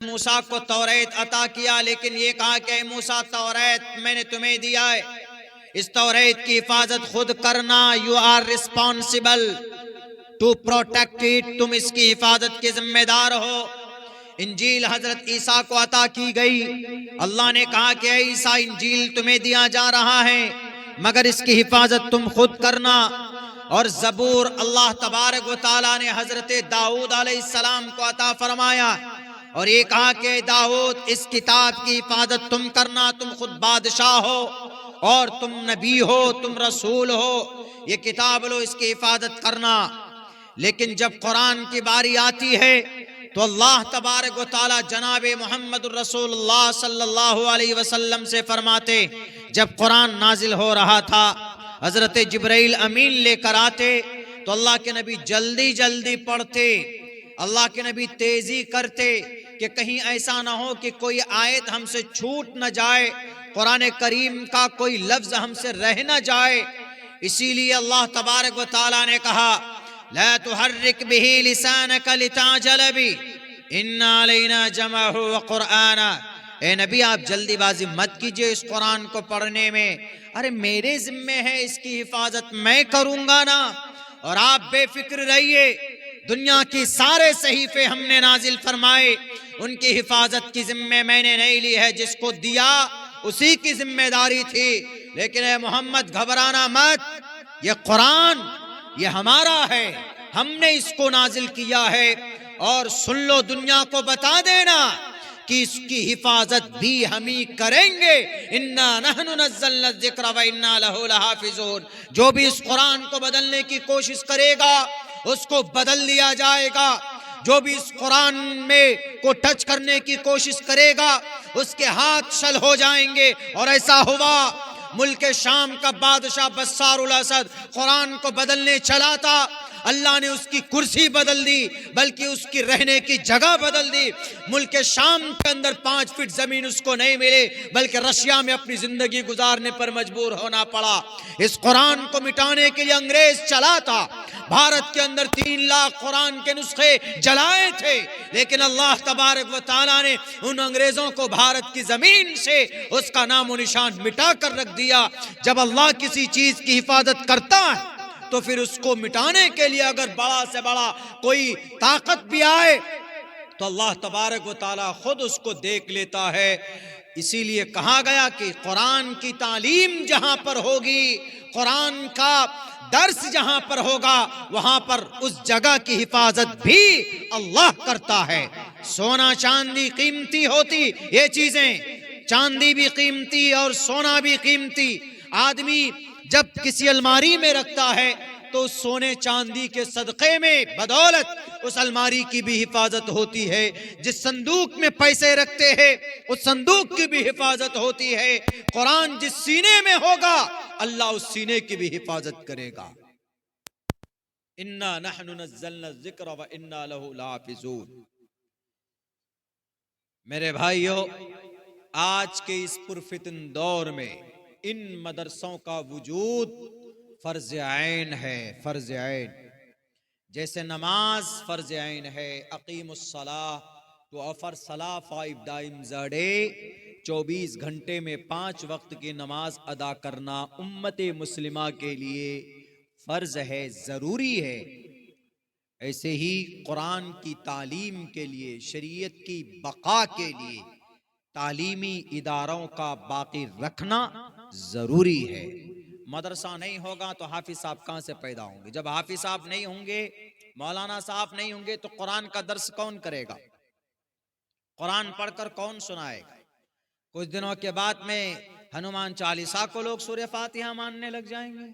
موسیٰ کو توریت عطا کیا، لیکن یہ کہا کہ اے موسیٰ توریت میں نے تمہیں دیا ہے، اس توریت کی حفاظت خود کرنا. You are responsible to protect it, تم اس کی حفاظت کے ذمہ دار ہو. انجیل حضرت عیسیٰ کو عطا کی گئی. اللہ نے کہا کہ اے عیسیٰ انجیل تمہیں دیا جا رہا ہے مگر اس کی حفاظت تم خود کرنا. اور زبور اللہ تبارک و تعالیٰ نے حضرت داؤد علیہ السلام کو عطا فرمایا اور یہ کہا کہ داؤد اس کتاب کی حفاظت تم کرنا، تم خود بادشاہ ہو اور تم نبی ہو، تم رسول ہو، یہ کتاب لو، اس کی حفاظت کرنا. لیکن جب قرآن کی باری آتی ہے تو اللہ تبارک و تعالی جناب محمد الرسول اللہ صلی اللہ علیہ وسلم سے فرماتے، جب قرآن نازل ہو رہا تھا حضرت جبرائیل امین لے کر آتے تو اللہ کے نبی جلدی جلدی پڑھتے، اللہ کے نبی تیزی کرتے کہ کہیں ایسا نہ ہو کہ کوئی آیت ہم سے چھوٹ نہ جائے، قرآن کریم کا کوئی لفظ ہم سے رہ نہ جائے. اسی لیے اللہ تبارک و تعالی نے کہا لا تحرک به لسانک لتعجل به ان علینا جمعہ وقرآنا. اے نبی آپ جلدی بازی مت کیجئے اس قرآن کو پڑھنے میں، ارے میرے ذمہ ہے، اس کی حفاظت میں کروں گا نا. اور آپ بے فکر رہیے، دنیا کی سارے صحیفے ہم نے نازل فرمائے، ان کی حفاظت کی ذمہ میں نے نہیں لی ہے، جس کو دیا اسی کی ذمہ داری تھی. لیکن اے محمد گھبرانا مت، یہ قرآن یہ ہمارا ہے، ہم نے اس کو نازل کیا ہے. اور سن لو، دنیا کو بتا دینا کہ اس کی حفاظت بھی ہم ہی کریں گے. انا نحن نزلنا الذکر و انا لہ لحافظون. جو بھی اس قرآن کو بدلنے کی کوشش کرے گا اس کو بدل دیا جائے گا، جو بھی اس قرآن میں کو ٹچ کرنے کی کوشش کرے گا اس کے ہاتھ شل ہو جائیں گے. اور ایسا ہوا، ملک شام کا بادشاہ بشار الاسد قرآن کو بدلنے چلا تھا، اللہ نے اس کی کرسی بدل دی، بلکہ اس کی رہنے کی جگہ بدل دی. ملک شام کے اندر 5 فٹ زمین اس کو نہیں ملے، بلکہ رشیا میں اپنی زندگی گزارنے پر مجبور ہونا پڑا. اس قرآن کو مٹانے کے لیے انگریز چلا تھا، بھارت کے اندر 3 لاکھ قرآن کے نسخے جلائے تھے، لیکن اللہ تبارک و تعالیٰ نے ان انگریزوں کو بھارت کی زمین سے اس کا نام و نشان مٹا کر رکھ دیا. جب اللہ کسی چیز کی حفاظت کرتا ہے تو پھر اس کو مٹانے کے لیے اگر بڑا سے بڑا کوئی طاقت بھی آئے تو اللہ تبارک و تعالیٰ خود اس کو دیکھ لیتا ہے. اسی لیے کہا گیا کہ قرآن کی تعلیم جہاں پر ہوگی، قرآن کا درس جہاں پر ہوگا، وہاں پر اس جگہ کی حفاظت بھی اللہ کرتا ہے. سونا چاندی قیمتی ہوتی، یہ چیزیں چاندی بھی قیمتی اور سونا بھی قیمتی. آدمی جب کسی الماری میں رکھتا ہے تو اس سونے چاندی کے صدقے میں بدولت اس الماری کی بھی حفاظت ہوتی ہے. جس صندوق میں پیسے رکھتے ہیں اس صندوق کی بھی حفاظت ہوتی ہے. قرآن جس سینے میں ہوگا اللہ اس سینے کی بھی حفاظت کرے گا. انا نحن نزلنا الذکر و انا لہ لحافظون. میرے بھائیو، آج کے اس پرفتن دور میں ان مدرسوں کا وجود فرض عین ہے، فرض عین. جیسے نماز فرض عین ہے، اقیم الصلاۃ تو افر صلاح 5 ٹائمز اے ڈے، 24 گھنٹے میں 5 وقت کی نماز ادا کرنا امت مسلمہ کے لیے فرض ہے، ضروری ہے. ایسے ہی قرآن کی تعلیم کے لیے، شریعت کی بقا کے لیے تعلیمی اداروں کا باقی رکھنا ضروری ہے. مدرسہ نہیں ہوگا تو حافظ صاحب کہاں سے پیدا ہوں گے؟ جب حافظ صاحب نہیں ہوں گے، مولانا صاحب نہیں ہوں گے تو قرآن کا درس کون کرے گا؟ قرآن پڑھ کر کون سنائے گا؟ کچھ دنوں کے بعد میں ہنومان چالیسا کو لوگ سورہ فاتحہ ماننے لگ جائیں گے.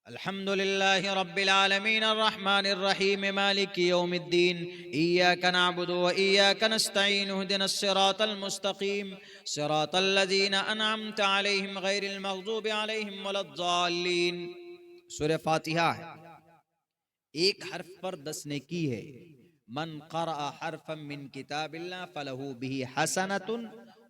الحمدللہ رب العالمین الرحمن الرحیم مالک یوم الدین ایاک نعبد و ایاک نستعین اہدنا الصراط المستقیم صراط الذین انعمت علیہم غیر المغضوب علیہم ولا الضالین. سورہ فاتحہ ہے، ایک حرف پر 10 نیکی ہے. من قرأ حرفا من کتاب اللہ فلہ بہ حسنۃ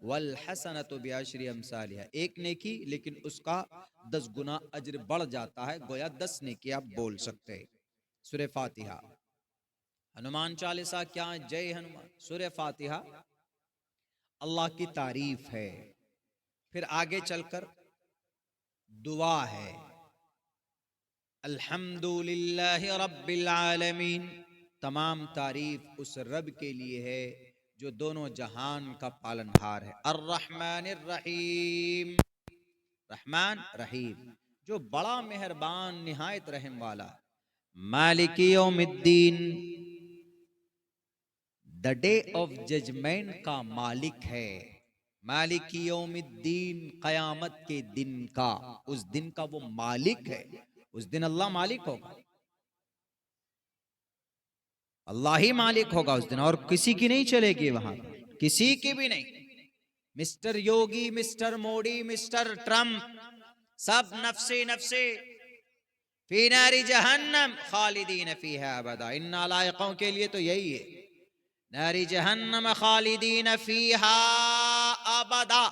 والحسنۃ بعشر امثالها. ایک نیکی لیکن اس کا 10 گنا اجر بڑھ جاتا ہے، گویا 10 نیکی آپ بول سکتے ہیں. سورہ فاتحہ. ہنومان چالیسا کیا ہے؟ جے ہنومان. سورہ فاتحہ اللہ کی تعریف ہے، پھر آگے چل کر دعا ہے. الحمدللہ رب العالمین، تمام تعریف اس رب کے لیے ہے جو دونوں جہان کا پالنہار ہے. الرحمن الرحیم، رحمان رحیم، جو بڑا مہربان نہایت رحم والا. مالک یوم الدین، دا ڈے آف ججمنٹ کا مالک ہے. مالک یوم الدین، قیامت کے دن کا، اس دن کا وہ مالک ہے. اس دن اللہ مالک ہوگا، اللہ ہی مالک ہوگا اس دن، اور کسی کی نہیں چلے گی وہاں، کسی کی بھی نہیں. Mister Yogi, mister Modi, mister Trump, سب نفسی نفسی. فی نار جہنم خالدین فیہا ابدا، ان نالائقوں کے لیے تو یہی ہے، نار جہنم خالدین فیہا ابدا،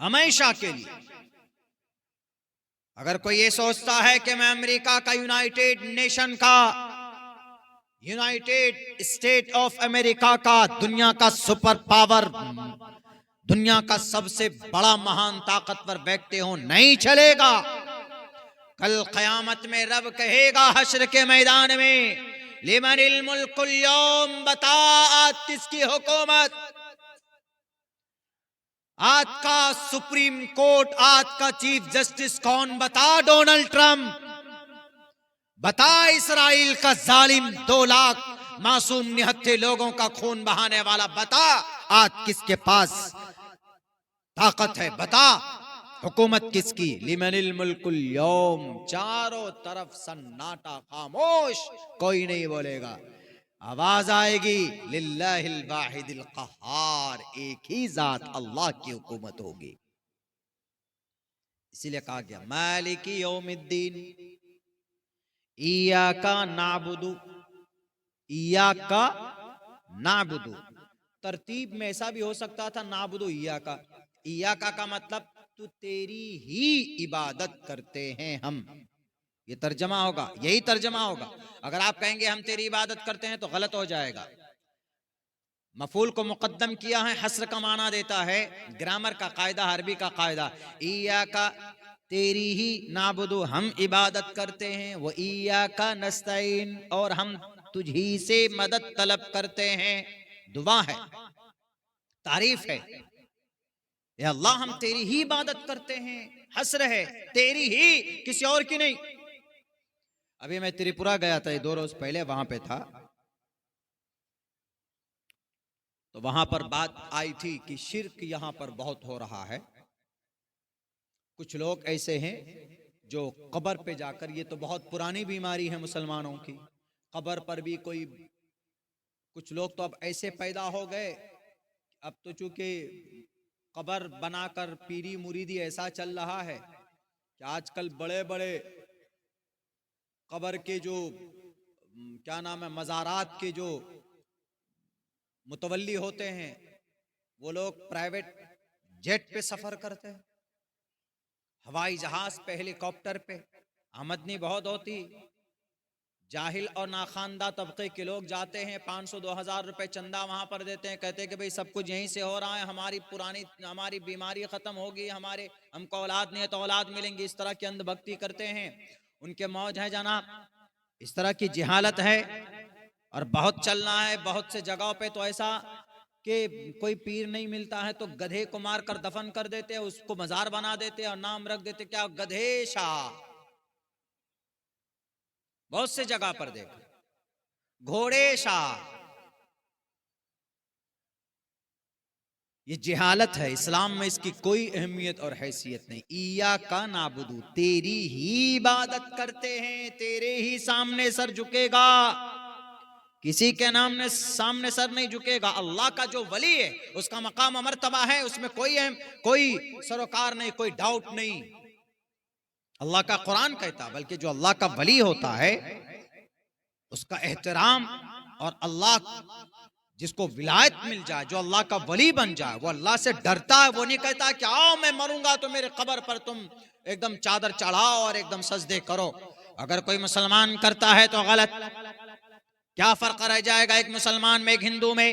ہمیشہ کے لیے. اگر کوئی یہ سوچتا ہے کہ میں امریکہ کا، یونائیٹڈ نیشن کا، یونائیٹڈ اسٹیٹ آف امریکہ کا، دنیا کا سپر پاور، دنیا کا سب سے بڑا مہان طاقتور بیٹھتے ہوں، نہیں چلے گا. کل قیامت میں رب کہے گا حشر کے میدان میں، لمن الملک اليوم، بتا آج کس کی حکومت، آج کا سپریم کورٹ، آج کا چیف جسٹس کون؟ بتا ڈونلڈ ٹرمپ، بتا اسرائیل کا ظالم، 2 لاکھ معصوم نہتھے لوگوں کا خون بہانے والا، بتا آج کس کے پاس طاقت ہے، بتا حکومت کس کی. لمن الملک اليوم، چاروں طرف سناٹا، خاموش، کوئی نہیں بولے گا. آواز آئے گی للہ الواحد القہار، ایک ہی ذات اللہ کی حکومت ہوگی. اسی لیے کہا گیا مالک یوم الدین، ایاک نعبد، ایاک نعبد. ترتیب میں ایسا بھی ہو سکتا تھا نعبد ایاک، ایاک کا مطلب تو تیری ہی عبادت کرتے ہیں ہم، یہ ترجمہ ہوگا، یہی ترجمہ ہوگا. اگر آپ کہیں گے ہم تیری عبادت کرتے ہیں تو غلط ہو جائے گا. مفعول کو مقدم کیا ہے، حصر کا معنی دیتا ہے، گرامر کا قاعدہ، عربی کا قاعدہ. ایاک، تیری ہی، نعبد، ہم عبادت کرتے ہیں، و ایاک نستعین، اور ہم تجھی سے مدد طلب کرتے ہیں. دعا ہے، تعریف ہے، اے اللہ ہم تیری ہی عبادت کرتے ہیں. حسر ہے، تیری ہی، کسی اور کی نہیں. ابھی میں تریپورہ گیا تھا 2 روز پہلے، وہاں پہ تھا، تو وہاں پر بات آئی تھی کہ شرک یہاں پر بہت ہو رہا ہے. کچھ لوگ ایسے ہیں جو قبر پہ جا کر، یہ تو بہت پرانی بیماری ہے مسلمانوں کی، قبر پر بھی کوئی، کچھ لوگ تو اب ایسے پیدا ہو گئے، اب تو چونکہ قبر بنا کر پیری مریدی ایسا چل رہا ہے کہ آج کل بڑے بڑے قبر کے جو کیا نام ہے، مزارات کے جو متولی ہوتے ہیں، وہ لوگ پرائیویٹ جیٹ پہ سفر کرتے ہیں، ہوائی جہاز پہ، ہیلی کاپٹر پہ. آمدنی بہت ہوتی. جاہل اور ناخواندہ طبقے کے لوگ جاتے ہیں، 500-2000 روپے چندہ وہاں پر دیتے ہیں، کہتے ہیں کہ بھئی سب کچھ یہیں سے ہو رہا ہے، ہماری بیماری ختم ہوگی، ہم کو اولاد نہیں ہے تو اولاد ملیں گی. اس طرح کی اندھ بھکتی کرتے ہیں، ان کے موج ہے جناب. اس طرح کی جہالت ہے اور بہت چلنا ہے. بہت سے جگہوں پہ تو ایسا کہ کوئی پیر نہیں ملتا ہے تو گدھے کو مار کر دفن کر دیتے ہیں، اس کو مزار بنا دیتے ہیں اور نام رکھ دیتے کیا، گدھے شاہ. بہت سے جگہ پر دیکھا، گھوڑے شاہ. یہ جہالت ہے، اسلام میں اس کی کوئی اہمیت اور حیثیت نہیں. ایاک نعبد، تیری ہی عبادت کرتے ہیں، تیرے ہی سامنے سر جھکے گا، کسی کے سامنے سر نہیں جھکے گا. اللہ کا جو ولی ہے اس کا مقام و مرتبہ ہے، اس میں کوئی سروکار نہیں، کوئی ڈاؤٹ نہیں. اللہ کا قرآن کہتا، بلکہ جو اللہ کا ولی ہوتا ہے اس کا احترام، اور اللہ جس کو ولایت مل جائے، جو اللہ کا ولی بن جائے، وہ اللہ سے ڈرتا ہے. وہ نہیں کہتا کہ آؤ میں مروں گا تو میرے قبر پر تم ایک دم چادر چڑھاؤ اور ایک دم سجدے کرو. اگر کوئی مسلمان کرتا ہے تو غلط. کیا فرق رہ جائے گا ایک مسلمان میں ایک ہندو میں؟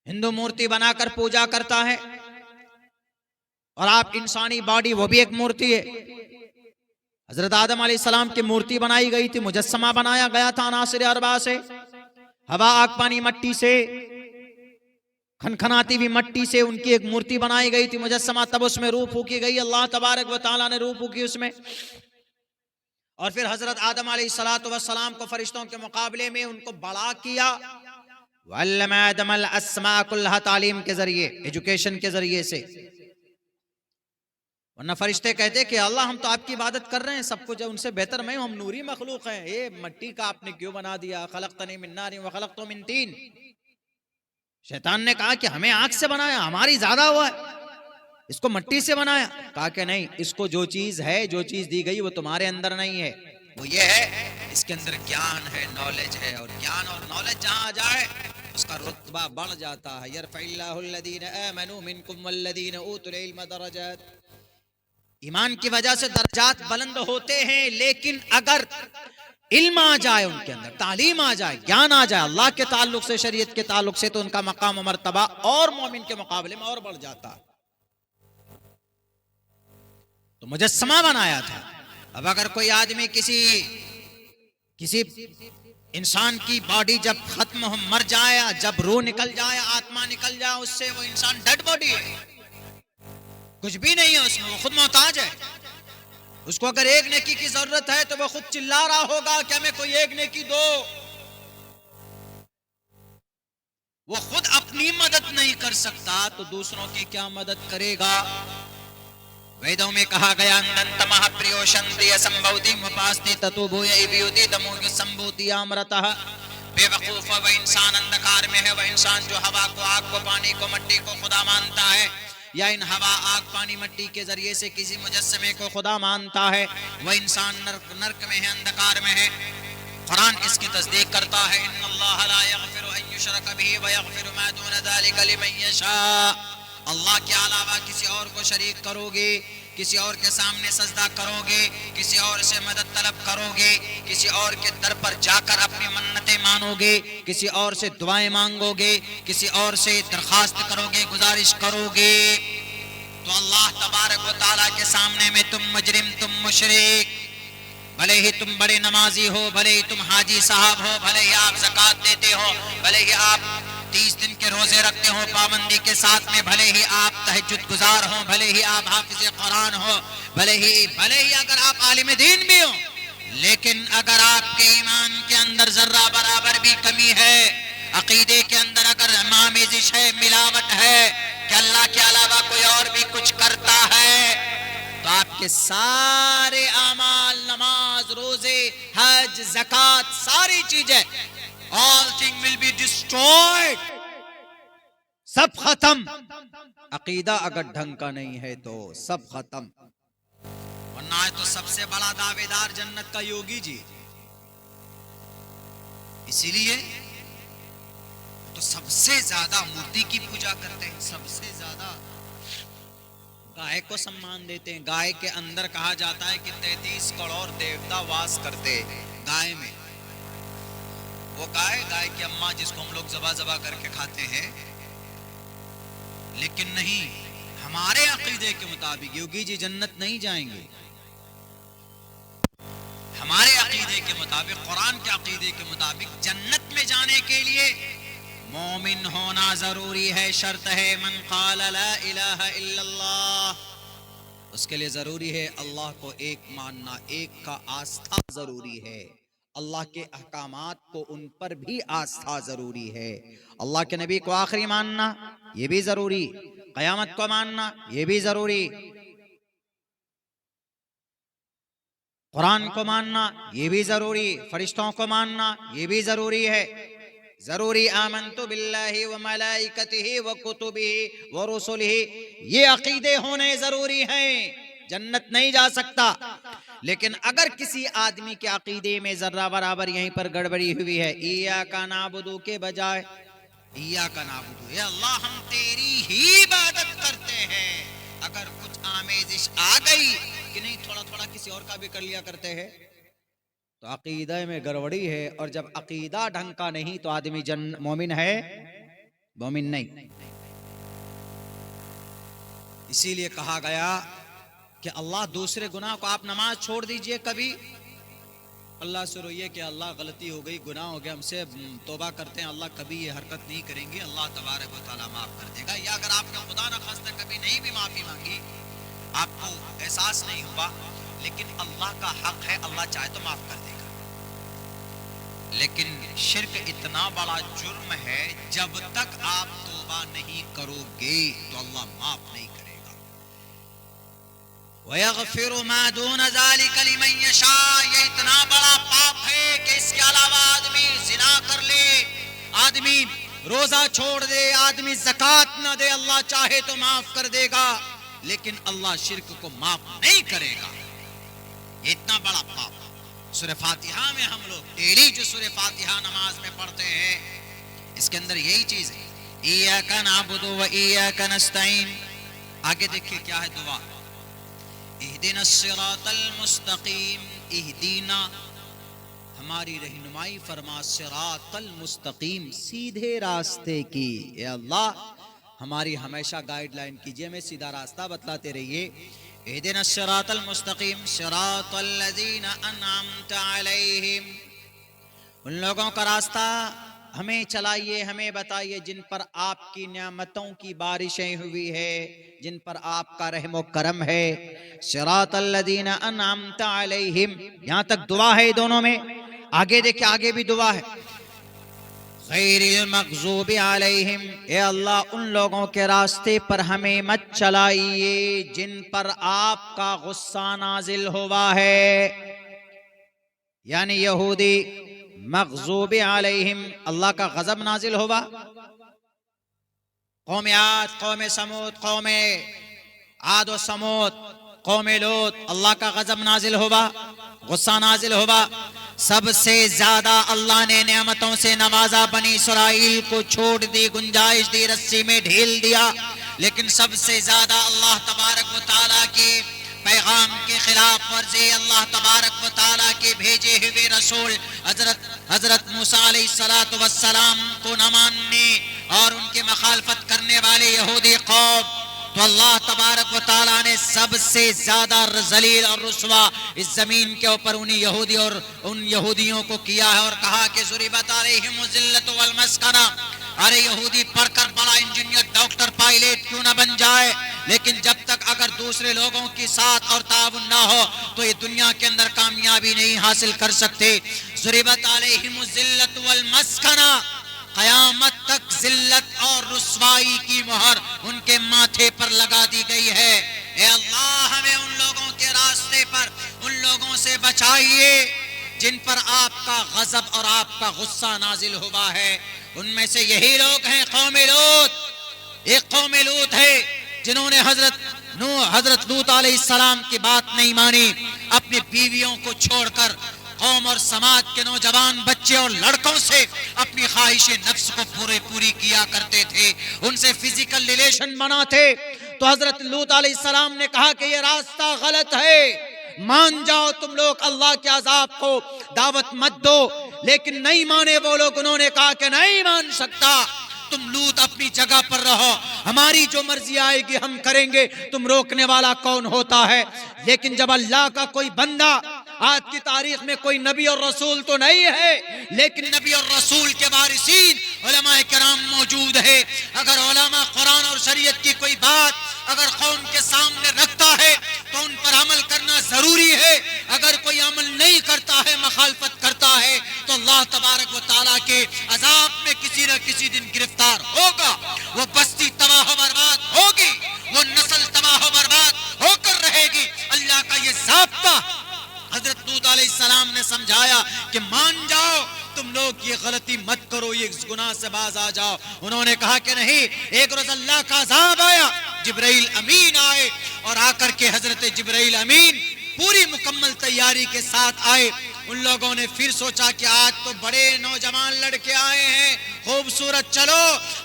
ہندو مورتی بنا کر پوجا کرتا ہے اور آپ انسانی باڈی وہ بھی ایک مورتی ہے. حضرت آدم علیہ السلام کی مورتی بنائی گئی تھی, مجسمہ بنایا گیا تھا عناصر اربعہ سے, ہوا آگ پانی مٹی سے, کھنکھناتی ہوئی مٹی سے ان کی ایک مورتی بنائی گئی تھی مجسمہ. تب اس میں روح پھونکی گئی, اللہ تبارک و تعالیٰ نے روح پھونکی اس میں. اور پھر حضرت آدم علیہ السلام کو فرشتوں کے مقابلے میں ان کو بڑا کیا. وَعَلَّمَ آدَمَ الْأَسْمَاءَ كُلَّهَا, تعلیم کے ذریعے, ایجوکیشن کے ذریعے سے. ورنہ فرشتے کہتے کہ اللہ ہم تو آپ کی عبادت کر رہے ہیں, سب کچھ ان سے بہتر میں, ہم نوری مخلوق ہیں, یہ مٹی کا آپ نے کیوں بنا دیا؟ خلقتنی من نار وخلقتہ من طین. شیطان نے کہا کہ ہمیں آگ سے بنایا, ہماری زیادہ ہوا ہے, اس کو مٹی سے بنایا. کہا کہ نہیں, اس کو جو چیز ہے, جو چیز دی گئی وہ تمہارے اندر نہیں ہے, وہ یہ ہے اس کے اندر گیان ہے, نالج ہے, اور گیان اور نالج جہاں جائے اس کا رتبہ بڑھ جاتا ہے. یرفع اللہ الذین آمنوا منکم والذین اوتوا العلم درجات. ایمان کی وجہ سے درجات بلند ہوتے ہیں, لیکن اگر علم آ جائے ان کے اندر, تعلیم آ جائے, گیان آ جائے اللہ کے تعلق سے, شریعت کے تعلق سے, تو ان کا مقام و مرتبہ اور مومن کے مقابلے میں اور بڑھ جاتا. تو مجسمہ بنایا تھا. اب اگر کوئی آدمی کسی انسان کی باڈی جب ختم ہو, مر جائے, جب روح نکل جائے, آتما نکل جائے اس سے, وہ انسان ڈیڈ باڈی ہے, کچھ بھی نہیں ہے اس میں, وہ خود محتاج ہے. اس کو اگر ایک نیکی کی ضرورت ہے تو وہ خود چلا رہا ہوگا کہ ہمیں کوئی ایک نیکی دو. وہ خود اپنی مدد نہیں کر سکتا تو دوسروں کی کیا مدد کرے گا؟ ویدوں میں کہا گیا اندنتمہ پریوشندی سمبھوتی مپاستی تتوبھوی ایبیوتی دموگی سمبھوتی آمرتہ. بے وقوف وہ انسان اندکار میں ہے, وہ انسان جو ہوا کو, آگ کو, پانی کو, مٹی کو خدا مانتا ہے, یا ان ہوا, آگ, پانی, مٹی کے ذریعے سے کسی مجسمے کو خدا مانتا ہے, وہ انسان نرک میں ہے, اندکار میں ہے. قرآن اس کی تصدیق کرتا ہے, ان اللہ لا یغفر ان یشرک بہ ویغفر ما دون ذلک لمن یشاء. اللہ کے علاوہ کسی اور کو شریک کرو گے, کسی اور کے سامنے سجدہ کرو گے, کسی اور سے مدد طلب کرو گے, کسی اور کے در پر جا کر اپنی منتیں مانو گے, کسی اور سے دعائیں مانگو گے, کسی اور سے درخواست کرو گے, گزارش کرو گے, تو اللہ تبارک و تعالیٰ کے سامنے میں تم مجرم, تم مشرک, بھلے ہی تم بڑے نمازی ہو, بھلے ہی تم حاجی صاحب ہو, بھلے ہی آپ زکوٰۃ دیتے ہو, بھلے ہی آپ 30 دن کے روزے رکھتے ہو پابندی کے ساتھ میں, بھلے ہی آپ تہجد گزار ہو, بھلے ہی آپ حافظ قرآن ہو, بھلے ہی اگر آپ عالم دین بھی ہو, لیکن اگر آپ کے ایمان کے اندر ذرہ برابر بھی کمی ہے, عقیدے کے اندر اگر مامیزش ہے, ملاوٹ ہے کہ اللہ کے علاوہ کوئی اور بھی کچھ کرتا ہے, تو آپ کے سارے اعمال, نماز, روزے, حج, زکوٰۃ, ساری چیزیں, all thing will be destroyed, سب ختم. عقیدہ اگر ڈھنگ کا نہیں ہے تو سب ختم. ورنہ تو سب سے بڑا دعوے دار جنت کا یوگی جی, اسی لیے تو سب سے زیادہ مورتی کی پوجا کرتے ہیں, سب سے زیادہ گائے کو سمان دیتے ہیں. گائے کے اندر کہا جاتا ہے کہ 33 کروڑ دیوتا واس کرتے گائے میں. وہ گائے کی اماں جس کو ہم لوگ ذبح کر کے کھاتے ہیں, لیکن نہیں, ہمارے عقیدے کے مطابق یوگی جی جنت نہیں جائیں گے. ہمارے عقیدے کے مطابق, قرآن کے عقیدے کے مطابق جنت میں جانے کے لیے مومن ہونا ضروری ہے, شرط ہے. من قال لا الہ الا اللہ, اس کے لیے ضروری ہے اللہ کو ایک ماننا, ایک کا آستھا ضروری ہے, اللہ کے احکامات کو ان پر بھی آستھا ضروری ہے. اللہ کے نبی کو آخری ماننا یہ بھی ضروری, قیامت کو ماننا یہ بھی ضروری, قرآن کو ماننا یہ بھی ضروری, فرشتوں کو ماننا یہ بھی ضروری ہے. ضروری آمنت باللہ وملائکتہ وکتبہ ورسلہ, یہ عقیدے ہونے ضروری ہیں. جنت نہیں جا سکتا, لیکن اگر کسی آدمی کے عقیدے میں ذرہ برابر یہیں پر گڑبڑی ہوئی ہے, ایاک نعبد کے بجائے ایاک نعبد, اے اللہ ہم تیری ہی عبادت کرتے ہیں, اگر کچھ آمیزش آ گئی کہ نہیں تھوڑا تھوڑا کسی اور کا بھی کر لیا کرتے ہیں. تو عقیدہ میں گڑبڑی ہے، اور جب عقیدہ ڈھنگ کا نہیں تو آدمی مومن ہے؟ مومن نہیں. اسی لیے کہا گیا کہ اللہ دوسرے گناہ کو، آپ نماز چھوڑ دیجئے کبھی، اللہ سے روئیے کہ اللہ غلطی ہو گئی، گناہ ہو گیا، ہم سے توبہ کرتے ہیں، اللہ کبھی یہ حرکت نہیں کریں گے، اللہ تبارک و تعالیٰ معاف کر دے گا. یا اگر آپ نے خدا نخواستہ کبھی نہیں بھی معافی مانگی، آپ کو احساس نہیں ہوا، لیکن اللہ کا حق ہے، اللہ چاہے تو معاف کر دے گا. لیکن شرک اتنا بڑا جرم ہے، جب تک آپ توبہ نہیں کرو گے تو اللہ معاف نہیں کرے گا. وَيَغْفِرُ مَا دُونَ ذَلِكَ لِمَن يَشَاءُ. یہ اتنا بڑا پاپ ہے کہ اس کے علاوہ آدمی زنا کر لے، آدمی روزہ چھوڑ دے، آدمی زکوٰۃ نہ دے، اللہ چاہے تو معاف کر دے گا، لیکن اللہ شرک کو معاف نہیں کرے گا. یہ اتنا بڑا پاپ. سورہ فاتحہ میں ہم لوگ ڈیلی جو سورہ فاتحہ نماز میں پڑھتے ہیں، اس کے اندر یہی چیز ہے، ایاک نعبد و ایاک نستعین. آگے دیکھیے کیا ہے دعا، اہدنا الصراط المستقیم. اہدینا، ہماری رہنمائی فرما، صراط المستقیم، سیدھے راستے کی. اے اللہ ہماری ہمیشہ گائیڈ لائن کیجئے، ہمیں سیدھا راستہ بتلاتے رہیے. اہدنا الصراط المستقیم صراط الذین انعمت علیہم. ان لوگوں کا راستہ ہمیں چلائیے، ہمیں بتائیے جن پر آپ کی نعمتوں کی بارشیں ہوئی ہے، جن پر آپ کا رحم و کرم ہے. صراط الذین انعمت علیہم. یہاں تک دعا ہے دونوں میں. آگے دیکھیں، آگے بھی دعا ہے، غیر المغضوب علیہم. اے اللہ ان لوگوں کے راستے پر ہمیں مت چلائیے جن پر آپ کا غصہ نازل ہوا ہے. یعنی یہودی مغضوب علیہم، اللہ کا غضب نازل ہوا. قوم عاد، قوم سمود، قوم عاد و سمود، قوم لوط، اللہ کا غضب نازل ہوا، غصہ نازل ہوا. سب سے زیادہ اللہ نے نعمتوں سے نوازا، بنی اسرائیل کو چھوڑ دی، گنجائش دی، رسی میں ڈھیل دیا، لیکن سب سے زیادہ اللہ تبارک و تعالیٰ کے پیغام کے خلاف ورزی، اللہ تبارک و تعالیٰ کے بھیجے ہوئے رسول حضرت موسیٰ علیہ السلام کو نہ ماننے اور ان کے مخالفت کرنے والے یہودی قوم، تو اللہ تبارک و تعالیٰ نے سب سے زیادہ ذلیل اور رسوا اس زمین کے اوپر ان یہودیوں کو کیا ہے، اور کہا کہ ضربت علیہم الذلۃ والمسکنہ. ارے یہودی پڑھ کر بڑا انجینئر، ڈاکٹر، پائلٹ کیوں نہ بن جائے، لیکن جب تک اگر دوسرے لوگوں کی ساتھ اور تعاون نہ ہو تو یہ دنیا کے اندر کامیابی نہیں حاصل کر سکتے. ضربت علیہم الذلۃ والمسکنہ، قیامت تک ذلت اور رسوائی کی مہر ان کے ماتھے پر لگا دی گئی ہے. اے اللہ ہمیں ان لوگوں کے راستے پر ان لوگوں سے بچائیے جن پر آپ کا غضب اور آپ کا غصہ نازل ہوا ہے. ان میں سے یہی لوگ ہیں قوم لوط. ایک قوم لوط ہے جنہوں نے حضرت لوط علیہ السلام کی بات نہیں مانی، اپنی بیویوں کو چھوڑ کر قوم اور سماج کے نوجوان بچے اور لڑکوں سے اپنی خواہش نفس کو پوری کیا کرتے تھے، ان سے فزیکل ریلیشن بناتے. تو حضرت لوط علیہ السلام نے کہا کہ یہ راستہ غلط ہے، مان جاؤ تم لوگ اللہ کے عذاب کو، دعوت مت دو. لیکن نہیں مانے وہ لوگ، انہوں نے کہا کہ نہیں مان سکتا، تم لوط اپنی جگہ پر رہو، ہماری جو مرضی آئے گی ہم کریں گے، تم روکنے والا کون ہوتا ہے. لیکن جب اللہ کا کوئی بندہ، آج کی تاریخ میں کوئی نبی اور رسول تو نہیں ہے، لیکن نبی اور رسول کے وارثین علماء کرام موجود ہے. اگر علماء قرآن اور شریعت کی کوئی بات اگر قوم کے سامنے رکھتا ہے تو ان پر عمل کرنا ضروری ہے. اگر کوئی عمل نہیں کرتا ہے، مخالفت کرتا ہے، تو اللہ تبارک و تعالیٰ کے عذاب میں کسی نہ کسی دن گرفتار ہوگا. وہ بستی تباہ و برباد ہوگی، وہ نسل تباہ و برباد ہو کر رہے گی. اللہ کا یہ ضابطہ حضرت لوط علیہ السلام نے سمجھایا کہ مان جاؤ تم لوگ یہ غلطی مت کرو، یہ گناہ سے باز آ جاؤ. انہوں نے کہا کہ نہیں. ایک روز اللہ کا عذاب آیا، جبرائیل امین آئے، اور آ کر کے حضرت جبرائیل امین پوری مکمل تیاری کے ساتھ آئے. ان لوگوں نے پھر سوچا کہ آج تو بڑے نوجوان لڑکے آئے ہیں، خوبصورت، چلو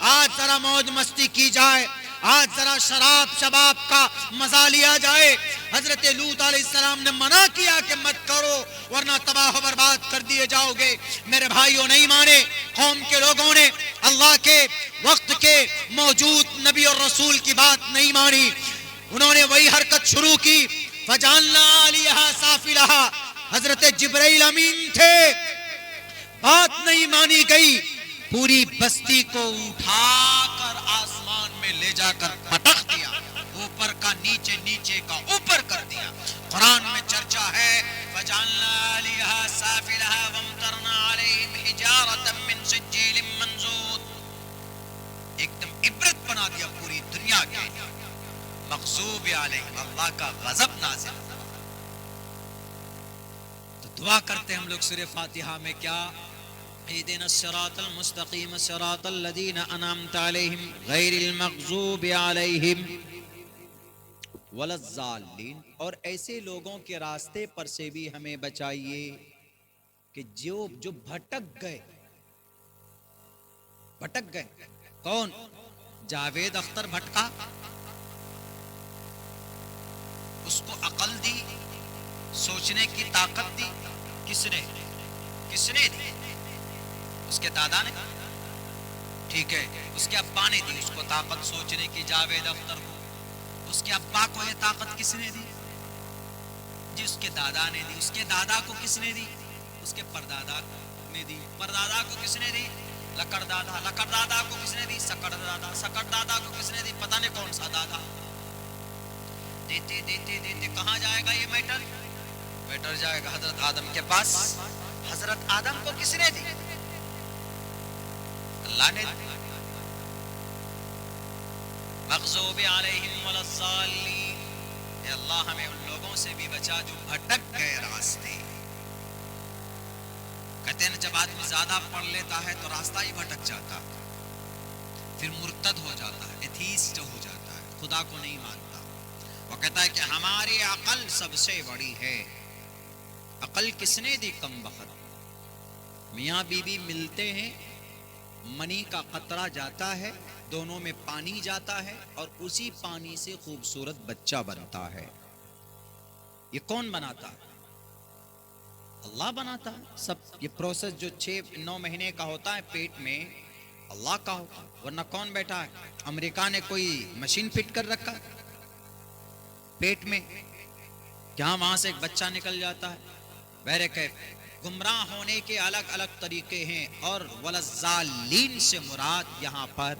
آج ذرا موج مستی کی جائے. آج ذرا شراب شباب کا مزہ لیا جائے. حضرت لوط علیہ السلام نے منع کیا کہ مت کرو ورنہ تباہ و برباد کر دیے جاؤ گے. میرے بھائیوں نہیں مانے. قوم کے لوگوں نے اللہ کے وقت کے موجود نبی اور رسول کی بات نہیں مانی. انہوں نے وہی حرکت شروع کی. فجعلنا علیہا سافلہا. حضرت جبرائیل امین تھے, بات نہیں مانی گئی. پوری بستی کو اٹھا کر آسمان میں لے جا کر پٹخ دیا, اوپر کا نیچے, نیچے کا اوپر کر دیا. قرآن میں چرچا ہے فجعلنا علیہا سافلہا وامطرنا علیہم حجارۃ من سجیل منضود. ایک دم عبرت بنا دیا پوری دنیا کے. مغضوب علیہم, اللہ کا غضب نازل. تو دعا کرتے ہم لوگ سورہ فاتحہ میں کیا, اهدنا الصراط المستقیم صراط الذین انعمت علیہم غیر المغضوب علیہم ولا الضالین. اور ایسے لوگوں کے راستے پر سے بھی ہمیں بچائیے کہ جو بھٹک گئے. کون؟ جاوید اختر بھٹکا, اس کو عقل دی, سوچنے کی طاقت دی. کس نے دی؟ اس کے دادا نے. ٹھیک ہے, اس کے ابا نے دی اس کو طاقت سوچنے کی, جاوید اختر کو. اس کے ابا کو یہ طاقت کس نے دی؟ جی اس کے دادا نے دی. اس کے دادا کو کس نے دی؟ اس کے پردادا نے دی. پردادا کو کس نے دی؟ لکڑ دادا. لکڑ دادا کو کس نے دی؟ سکڑ دادا. سکڑ دادا کو کس نے دی؟ پتہ نہیں کون سا دادا. دیتے دیتے دیتے کہاں جائے گا یہ میٹر جائے گا حضرت آدم کے پاس. حضرت آدم کو کس نے دی؟ اللہ نے. مغضوب علیہم ولا الضالین. اے اللہ ہمیں ان لوگوں سے بھی بچا جو بھٹک گئے راستے. کہتے ہیں جب آدمی زیادہ پڑھ لیتا ہے تو راستہ ہی بھٹک جاتا, پھر مرتد ہو جاتا ہے, ایتھیسٹ ہو جاتا ہے, خدا کو نہیں مانتا. وہ کہتا ہے کہ ہماری عقل سب سے بڑی ہے. عقل کس نے دی؟ کم بخت. میاں بیوی ملتے ہیں, منی کا قطرہ جاتا ہے, دونوں میں پانی جاتا ہے اور اسی پانی سے خوبصورت بچہ بنتا ہے. یہ کون بناتا ہے؟ اللہ بناتا ہے. سب یہ پروسیس جو 6-9 مہینے کا ہوتا ہے پیٹ میں, اللہ کا ہوتا ہے. ورنہ کون بیٹھا ہے؟ امریکہ نے کوئی مشین فٹ کر رکھا ہے پیٹ میں, کیا وہاں سے ایک بچہ نکل جاتا ہے؟ بہرکیف گمراہ ہونے کے الگ الگ طریقے ہیں. اور ولزالین سے مراد یہاں پر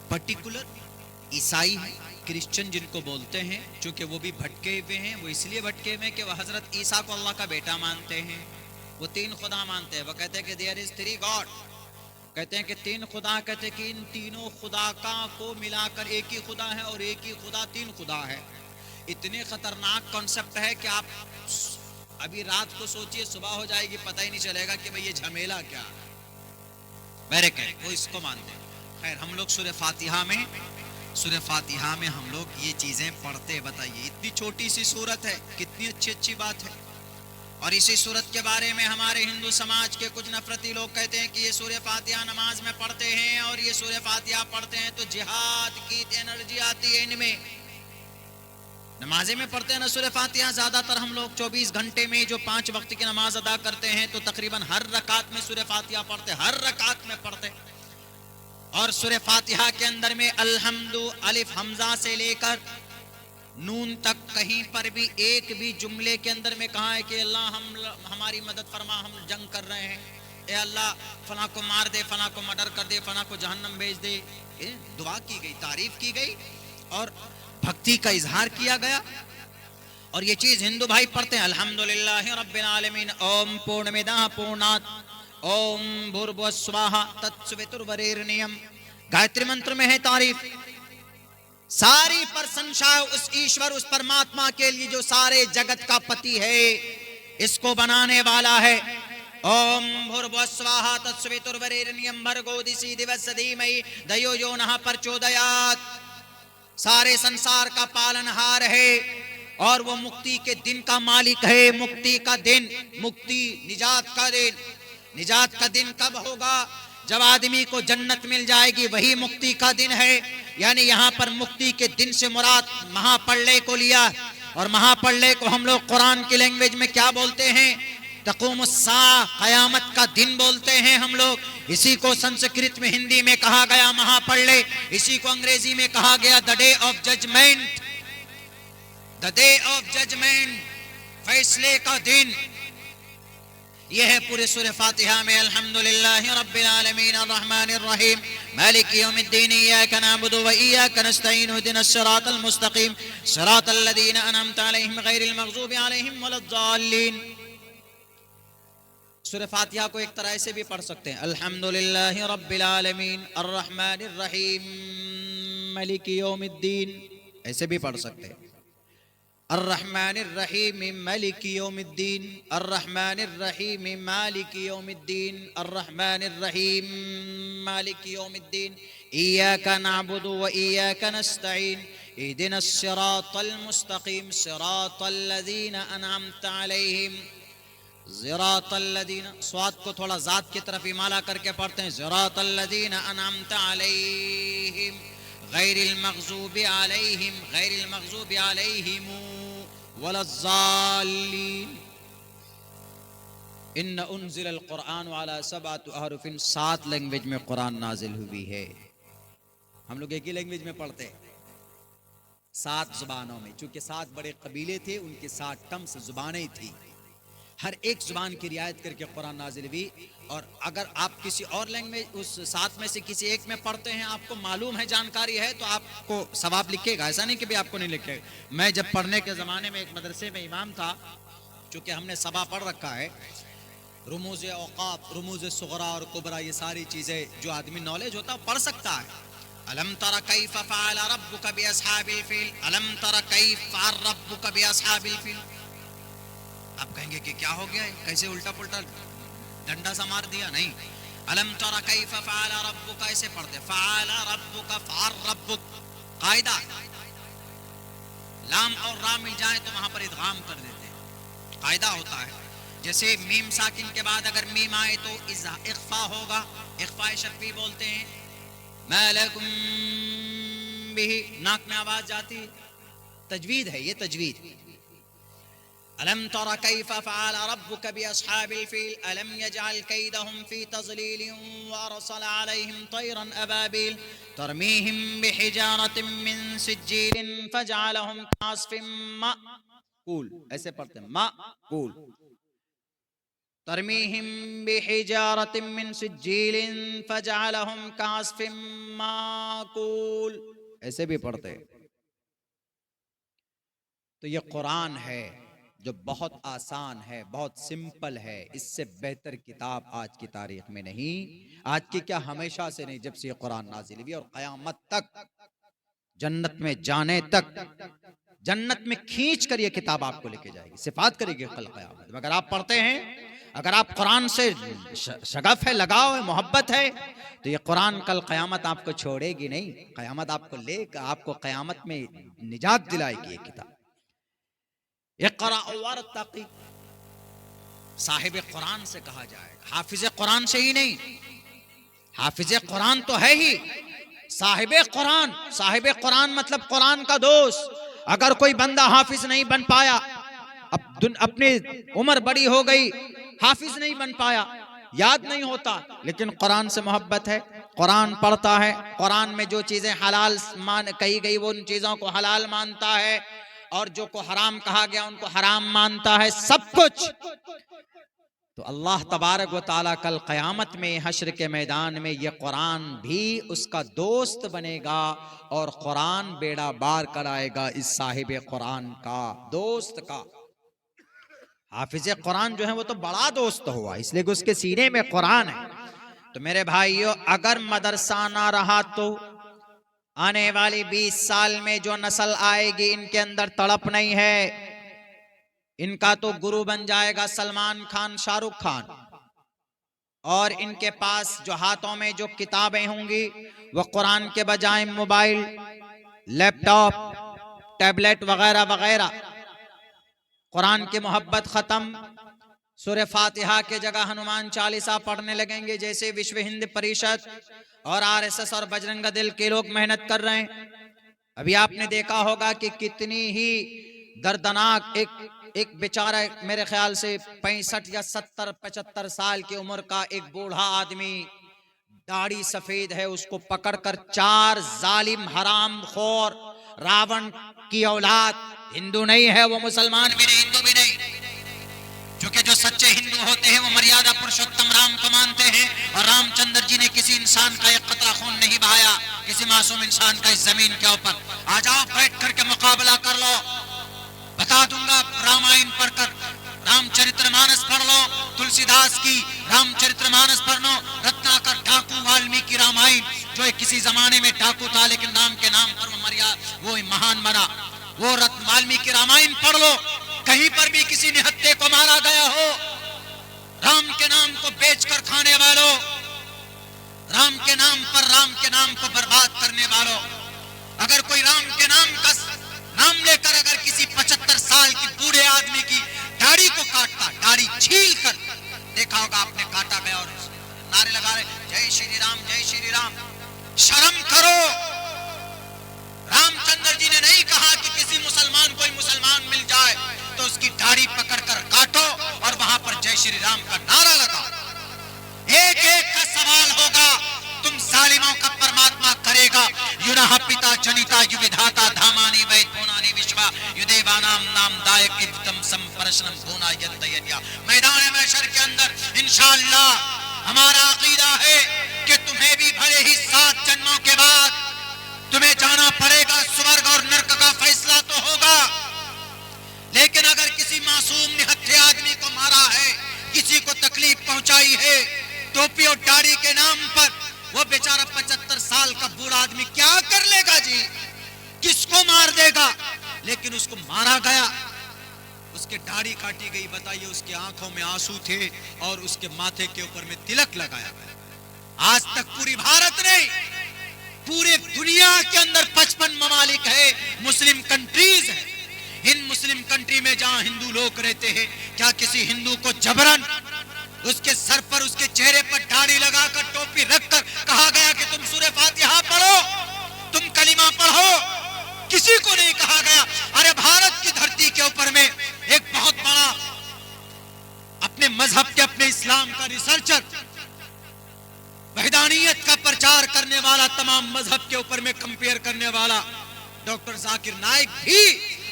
پرٹیکولر عیسائی ہیں, کرسچن جن کو بولتے ہیں, چونکہ وہ بھی بھٹکے ہوئے ہیں. وہ اس لیے بھٹکے ہوئے ہیں کہ وہ حضرت عیسیٰ کو اللہ کا بیٹا مانتے ہیں. وہ 3 خدا مانتے ہیں. وہ کہتے ہیں کہ there is 3 God. کہتے ہیں کہ 3 خدا. کہتے ہیں کہ ان تینوں خدا کا کو ملا کر ایک ہی خدا ہے, اور ایک ہی خدا 3 خدا ہے. اتنے خطرناک کانسیپٹ ہے کہ آپ ابھی رات کو سوچئے, صبح ہو جائے گی پتہ ہی نہیں چلے گا کہ بھئی یہ جھمیلا کیا ہے. میرے کہ وہ اس کو مانتے ہیں. خیر ہم لوگ سورہ فاتحہ میں ہم لوگ یہ چیزیں پڑھتے. بتائیے اتنی چھوٹی سی سورت ہے, کتنی اچھی بات ہے. اور اسی سورت کے بارے میں ہمارے ہندو سماج کے کچھ نفرتی لوگ کہتے ہیں کہ یہ سورہ فاتحہ نماز میں پڑھتے ہیں, اور یہ سورہ فاتحہ پڑھتے ہیں تو جہاد کی انرجی آتی ہے ان میں. نمازیں میں پڑھتے ہیں نا سورہ فاتحہ. زیادہ تر ہم لوگ 24 گھنٹے میں جو 5 وقت کی نماز ادا کرتے ہیں تو تقریباً ہر رکعت میں سورہ فاتحہ پڑھتے, ہر رکعت میں پڑھتے. اور سورہ فاتحہ کے اندر میں الحمد الف حمزہ سے لے کر نون تک کہیں پر بھی ایک بھی جملے کے اندر میں کہا ہے کہ اللہ ہماری مدد فرما, ہم جنگ کر رہے ہیں, اے اللہ فلاں کو مار دے, فلاں کو مرڈر کر دے, فلاں کو جہنم بھیج دے. دعا کی گئی, تعریف کی گئی اور بھکتی کا اظہار کیا گیا. اور یہ چیز ہندو بھائی پڑھتے ہیں الحمدللہ رب العالمین. اوم پورنمیدہ پورنات اوم بھوربھوہ سواہا تتسویتروریرنیم. گایتری منتر میں ہے تعریف. ساری پرشنسا اس ایشور, اس پرماتما کے لیے جو سارے جگت کا پتی ہے, اس کو بنانے والا ہے. اوم بھوربھوہ سواہا تتسویتروریرنیم بھرگو دیسی دیوس دھیمہی دھیو یو نہ پرچودیات. سارے سنسار کا پالن ہار ہے اور وہ مکتی کے دن کا مالک ہے. مکتی کا دن, مکتی نجات کا دن. نجات کا دن کب ہوگا؟ جب آدمی کو جنت مل جائے گی وہی مکتی کا دن ہے. یعنی یہاں پر مکتی کے دن سے مراد مہا پرلے کو لیا. اور مہا پرلے کو ہم لوگ قرآن کی لینگویج میں کیا بولتے ہیں؟ تقوم الساعہ، قیامت کا دن بولتے ہیں ہم لوگ. اسی کو سنسکرت میں ہندی میں کہا گیا مہا پرلے، اسی کو انگریزی میں کہا گیا the day of judgement. The day of judgement, فیصلے کا دن. یہ ہے پورے سورہ فاتحہ میں الحمدللہ رب العالمین الرحمن الرحیم مالک یوم الدین ایاک نعبد و ایاک نستعین اهدنا الصراط المستقیم صراط الذین انعمت علیہم غیر المغضوب علیہم ولا الضالین. سورہ فاتحہ کو ایک طرح سے بھی پڑھ سکتے ہیں الحمدللہ رب العالمین الرحمن الرحیم مالک یوم الدین، ایسے بھی پڑھ سکتے ہیں الرحمن الرحیم مالک یوم الدین الرحمن الرحیم مالک یوم الدین الرحمن الرحیم مالک یوم الدین ایاک نعبد و ایاک نستعین اهدنا الصراط المستقیم صراط الذین انعمت علیہم صراط الذین. صاد کو تھوڑا ذات کی طرف امالہ کر کے پڑھتے ہیں صراط الذین انعمت علیہم غیر المغضوب علیہم ولا الضالین. ان انزل القرآن علی 7 احرف، 7 لینگویج میں قرآن نازل ہوئی ہے. ہم لوگ ایک ہی لینگویج میں پڑھتے ہیں 7 زبانوں میں، چونکہ 7 بڑے قبیلے تھے، ان کی 7 ٹمس زبانیں تھی. ہر ایک زبان کی رعایت کر کے قرآن نازل ہوئی. اور اگر آپ کسی اور لینگویج اس 7 میں سے کسی ایک میں پڑھتے ہیں، آپ کو معلوم ہے، جانکاری ہے، تو آپ کو ثواب لکھے گا. ایسا نہیں کہ بھی آپ کو نہیں لکھے گا. میں جب پڑھنے کے زمانے میں ایک مدرسے میں امام تھا، چونکہ ہم نے سبا پڑھ رکھا ہے، رموز اوقاف، رموز صغرا اور کبرا، یہ ساری چیزیں جو آدمی نالج ہوتا ہے پڑھ سکتا ہے. الم تر کیف فعل ربک باصحاب الفیل، الم تر کیف فعل ربک باصحاب الفیل. آپ کہیں گے کہ کیا ہو گیا ہے، کیسے الٹا پلٹا ڈنڈا سا مار دیا؟ نہیں. الم تر کیف فعل ربک ایسے پڑھتے، فعل ربک فعل ربک. قاعدہ لام اور را مل جائے تو وہاں پر ادغام کر دیتے ہیں، قاعدہ ہوتا ہے. جیسے میم ساکن کے بعد اگر میم آئے تو اخفا ہوگا، اخفاء شفی بولتے ہیں. ما لکم بہ، ناک میں آواز جاتی، تجوید ہے یہ تجوید. ألم تر كيف فعل ربك بأصحاب الفيل ألم يجعل كيدهم في تضليل وأرسل عليهم طيرا أبابيل ترميهم بحجارة من سجيل فجعلهم كعصف مأكول. ایسے پڑھتے ہیں مأكول. ترميهم بحجارة من سجيل فجعلهم كعصف مأكول، ایسے بھی پڑھتے. تو یہ قرآن ہے جو بہت آسان ہے، بہت سمپل ہے. اس سے بہتر کتاب آج کی تاریخ میں نہیں، آج کی کیا ہمیشہ سے نہیں، جب سے یہ قرآن نازل ہوئی. اور قیامت تک، جنت میں جانے تک، جنت میں کھینچ کر یہ کتاب آپ کو لے کے جائے گی، صفات کرے گی کل قیامت میں. اگر آپ پڑھتے ہیں، اگر آپ قرآن سے شغف ہے، لگاؤ ہے، محبت ہے، تو یہ قرآن کل قیامت آپ کو چھوڑے گی نہیں. قیامت آپ کو لے کر، آپ کو قیامت میں نجات دلائے گی یہ کتاب. اقرأ وارتقی، صاحب قرآن سے کہا جائے گا، حافظ قرآن سے ہی نہیں. حافظ قرآن تو ہے ہی، صاحب قرآن. صاحب قرآن مطلب قرآن کا دوست. اگر کوئی بندہ حافظ نہیں بن پایا، اپنی عمر بڑی ہو گئی، حافظ نہیں بن پایا، یاد نہیں ہوتا، لیکن قرآن سے محبت ہے، قرآن پڑھتا ہے، قرآن میں جو چیزیں حلال کہی گئی وہ ان چیزوں کو حلال مانتا ہے، اور جو کو حرام کہا گیا ان کو حرام مانتا ہے، سب کچھ. تو اللہ تبارک و تعالیٰ کل قیامت میں حشر کے میدان میں یہ قرآن بھی اس کا دوست بنے گا، اور قرآن بیڑا بار کرائے گا اس صاحب قرآن کا، دوست کا. حافظ قرآن جو ہے وہ تو بڑا دوست ہوا، اس لیے کہ اس کے سینے میں قرآن ہے. تو میرے بھائیو، اگر مدرسہ نہ رہا تو آنے والی 20 سال میں جو نسل آئے گی ان کے اندر تڑپ نہیں ہے. ان کا تو گرو بن جائے گا سلمان خان، شاہ رخ خان. اور ان کے پاس جو ہاتھوں میں جو کتابیں ہوں گی وہ قرآن کے بجائے موبائل، لیپ ٹاپ، ٹیبلٹ وغیرہ وغیرہ. قرآن کی محبت ختم، سورہ فاتحہ کے جگہ ہنومان چالیسا پڑھنے لگیں گے، جیسے وشو ہند پریشد اور RSS اور بجرنگ دل کے لوگ محنت کر رہے ہیں۔ ابھی آپ نے دیکھا ہوگا کہ کتنی ہی دردناک ایک بیچارہ، میرے خیال سے 65 یا 70 75 سال کی عمر کا ایک بوڑھا آدمی، داڑھی سفید ہے، اس کو پکڑ کر 4 ظالم حرام خور راون کی اولاد، ہندو نہیں ہے وہ، مسلمان بھی نہیں، ہندو بھی نہیں، چونکہ جو سچے ہندو ہوتے ہیں وہ مریادہ پرشوتم رام کو مانتے ہیں، اور رام چندر جی نے کسی انسان کا ایک قطرہ خون نہیں بہایا، کسی معصوم انسان کا اس زمین کے اوپر۔ آ جاؤ بیٹھ کر کے مقابلہ کر لو، بتا دوں گا رامائن پڑھ کر، رام چرتر مانس پڑھ لو، تلسی داس کی رام چرتر مانس پڑھ لو، رتناکر ڈاکو والمیکی رامائن، جو ایک کسی زمانے میں ڈاکو تھا لیکن رام کے نام پر وہ مہان بنا، وہ والمیکی رامائن پڑھ لو، کہیں پر بھی کسی نہتے کو مارا گیا ہو، رام کے نام کو بیچ کر کھانے والوں، رام کے نام پر رام کے نام کو برباد کرنے والوں، اگر کوئی رام کے نام کا نام لے کر اگر کسی 75 سال کی بوڑھے آدمی کی داڑھی کو کاٹتا، داڑھی چھیل کر، دیکھا ہوگا آپ نے کاٹا گیا اور نعرے لگا رہے جے شری رام جے شری رام، شرم کرو۔ رام چندر جی نے نہیں کہا کہ کسی مسلمان کوئی مسلمان مل جائے تو اس کی داڑھی پکڑ کر کاٹو اور وہاں پر جے شری رام کا نعرہ لگاؤ۔ ایک ایک کا سوال ہوگا، تم ظالموں کا پرماتما کرے گا، یونہ پتا جنیتا یودھاتا دھامانی وید بونانی وشوا یدیوانام نام دائکتم سمپرشنم بھونا ینتینیا۔ میدان محشر کے اندر انشاءاللہ ہمارا عقیدہ ہے کہ تمہیں بھی بھلے ہی 7 جنموں کے بعد تمہیں جانا پڑے گا، سورگ اور نرک کا فیصلہ تو ہوگا، لیکن اگر کسی معصوم نہتھے آدمی کو مارا ہے، کسی کو تکلیف پہنچائی ہے، ٹوپی اور داڑھی کے نام پر، وہ بیچارہ 75 سال کا بوڑھا آدمی کیا کر لے گا جی؟ کس کو مار دے گا؟ لیکن اس کو مارا گیا، اس کے داڑھی کاٹی گئی، بتائیے اس کی آنکھوں میں آنسو تھے اور اس کے ماتھے کے اوپر میں تلک لگایا گیا۔ آج تک پوری بھارت نہیں، پورے دنیا کے اندر 55 ممالک ہے، مسلم کنٹریز ہیں، ان مسلم کنٹری میں جہاں ہندو لوگ رہتے ہیں، کیا کسی ہندو کو جبرن اس کے سر پر، اس کے چہرے پر داڑھی لگا کر، ٹوپی رکھ کر کہا گیا کہ تم سورہ فاتحہ پڑھو، تم کلمہ پڑھو؟ کسی کو نہیں کہا گیا۔ ارے بھارت کی دھرتی کے اوپر میں ایک بہت بڑا اپنے مذہب کے، اپنے اسلام کا ریسرچر، وحدانیت کا پرچار کرنے والا، تمام مذہب کے اوپر میں کمپیئر کرنے والا ڈاکٹر ذاکر نائک بھی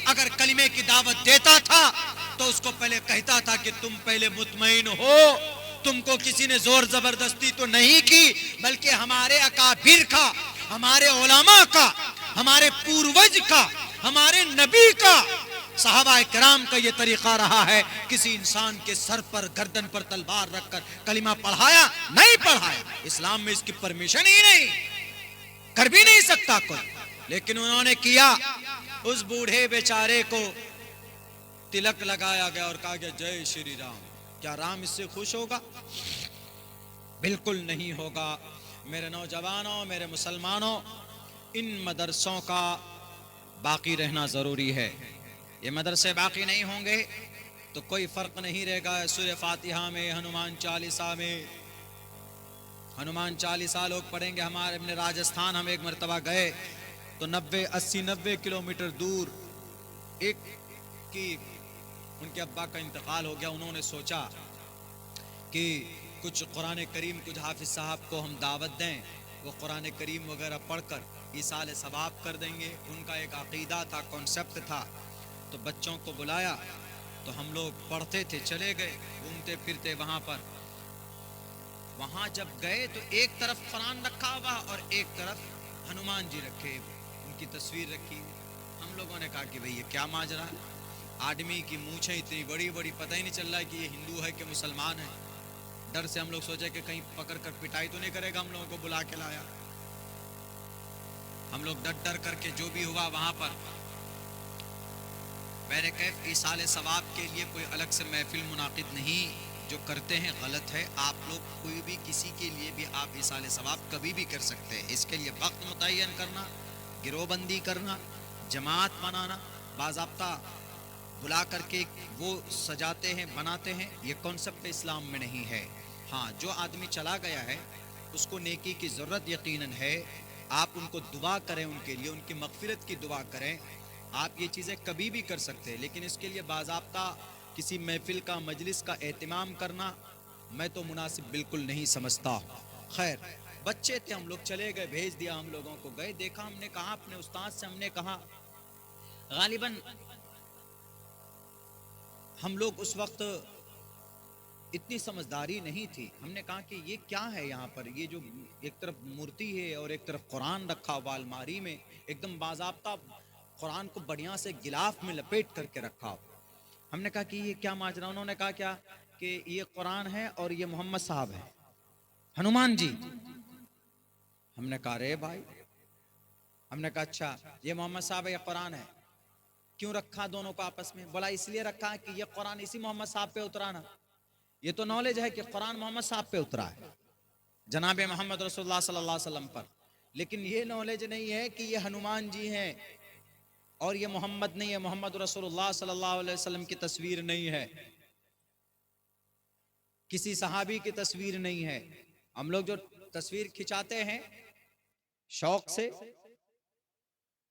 اگر کلمے کی دعوت دیتا تھا تو اس کو پہلے کہتا تھا کہ تم پہلے مطمئن ہو، تم کو کسی نے زور زبردستی تو نہیں کی، بلکہ ہمارے اکابر کا، ہمارے علماء کا، ہمارے پوروج کا، ہمارے نبی کا، صحابہ کرام کا یہ طریقہ رہا ہے، کسی انسان کے سر پر، گردن پر تلوار رکھ کر کلمہ پڑھایا نہیں پڑھایا۔ اسلام میں اس کی پرمیشن ہی نہیں، کر بھی نہیں سکتا کوئی، لیکن انہوں نے کیا۔ اس بوڑھے بیچارے کو تلک لگایا گیا اور کہا گیا جے شری رام۔ کیا رام اس سے خوش ہوگا؟ بالکل نہیں ہوگا۔ میرے نوجوانوں، میرے مسلمانوں، ان مدرسوں کا باقی رہنا ضروری ہے۔ یہ مدرسے باقی نہیں ہوں گے تو کوئی فرق نہیں رہے گا۔ سورہ فاتحہ میں، ہنومان چالیسا میں، ہنومان چالیسا لوگ پڑھیں گے۔ ہمارے اپنے راجستھان ہم ایک مرتبہ گئے تو 80-90 کلومیٹر دور ایک کی ان کے ابا کا انتقال ہو گیا۔ انہوں نے سوچا کہ کچھ قرآن کریم، کچھ حافظ صاحب کو ہم دعوت دیں، وہ قرآن کریم وغیرہ پڑھ کر ایصال ثواب کر دیں گے۔ ان کا ایک عقیدہ تھا، کنسپٹ تھا۔ تو بچوں کو بلایا تو ہم لوگ پڑھتے تھے، چلے گئے، گھومتے پھرتے وہاں پر۔ وہاں جب گئے تو ایک طرف قرآن رکھا ہوا اور ایک طرف ہنومان جی رکھے، ان کی تصویر رکھی۔ ہم لوگوں نے کہا کہ بھئی یہ کیا ماجرا ہے؟ آدمی کی مونچھیں اتنی بڑی بڑی، پتہ ہی نہیں چل رہا ہے کہ یہ ہندو ہے کہ مسلمان ہے۔ ڈر سے ہم لوگ سوچے کہ کہیں پکڑ کر پٹائی تو نہیں کرے گا، ہم لوگوں کو بلا کے لایا۔ ہم لوگ ڈر کر کے جو بھی ہوا وہاں پر میرے کیف ایصال ثواب کے لیے کوئی الگ سے محفل منعقد نہیں، جو کرتے ہیں غلط ہے۔ آپ لوگ کوئی بھی کسی کے لیے بھی آپ ایصال ثواب کبھی بھی کر سکتے ہیں۔ اس کے لیے وقت متعین کرنا، گروہ بندی کرنا، جماعت بنانا، باضابطہ بلا کر کے وہ سجاتے ہیں بناتے ہیں، یہ کانسیپٹ اسلام میں نہیں ہے۔ ہاں جو آدمی چلا گیا ہے اس کو نیکی کی ضرورت یقیناً ہے، آپ ان کو دعا کریں، ان کے لیے ان کی مغفرت کی دعا کریں، آپ یہ چیزیں کبھی بھی کر سکتے ہیں، لیکن اس کے لیے باضابطہ کسی محفل کا مجلس کا اہتمام کرنا میں تو مناسب بالکل نہیں سمجھتا۔ خیر، بچے تھے ہم لوگ، چلے گئے، بھیج دیا ہم لوگوں کو، گئے، دیکھا، ہم نے کہا اپنے استاد سے، ہم نے کہا غالباً ہم لوگ اس وقت اتنی سمجھداری نہیں تھی، ہم نے کہا کہ یہ کیا ہے یہاں پر، یہ جو ایک طرف مورتی ہے اور ایک طرف قرآن رکھا ہوا الماری میں، ایک دم باضابطہ قرآن کو بڑھیا سے غلاف میں لپیٹ کر کے رکھا۔ ہم نے کہا کہ یہ کیا ماجرا، انہوں نے کہا کیا کہ یہ قرآن ہے اور یہ محمد صاحب ہے، ہنومان جی۔ ہم نے کہا رے بھائی، ہم نے کہا اچھا یہ محمد صاحب ہے یا قرآن ہے، کیوں رکھا دونوں کو آپس میں؟ بولا اس لیے رکھا کہ یہ قرآن اسی محمد صاحب پہ اترا نا، یہ تو نالج ہے کہ قرآن محمد صاحب پہ اترا ہے، جناب محمد رسول اللہ صلی اللہ علیہ وسلم پر، لیکن یہ نالج نہیں ہے کہ یہ ہنومان جی ہیں اور یہ محمد نہیں ہے، محمد رسول اللہ صلی اللہ علیہ وسلم کی تصویر نہیں ہے، کسی صحابی کی تصویر نہیں ہے۔ ہم لوگ جو تصویر کھچاتے ہیں شوق سے،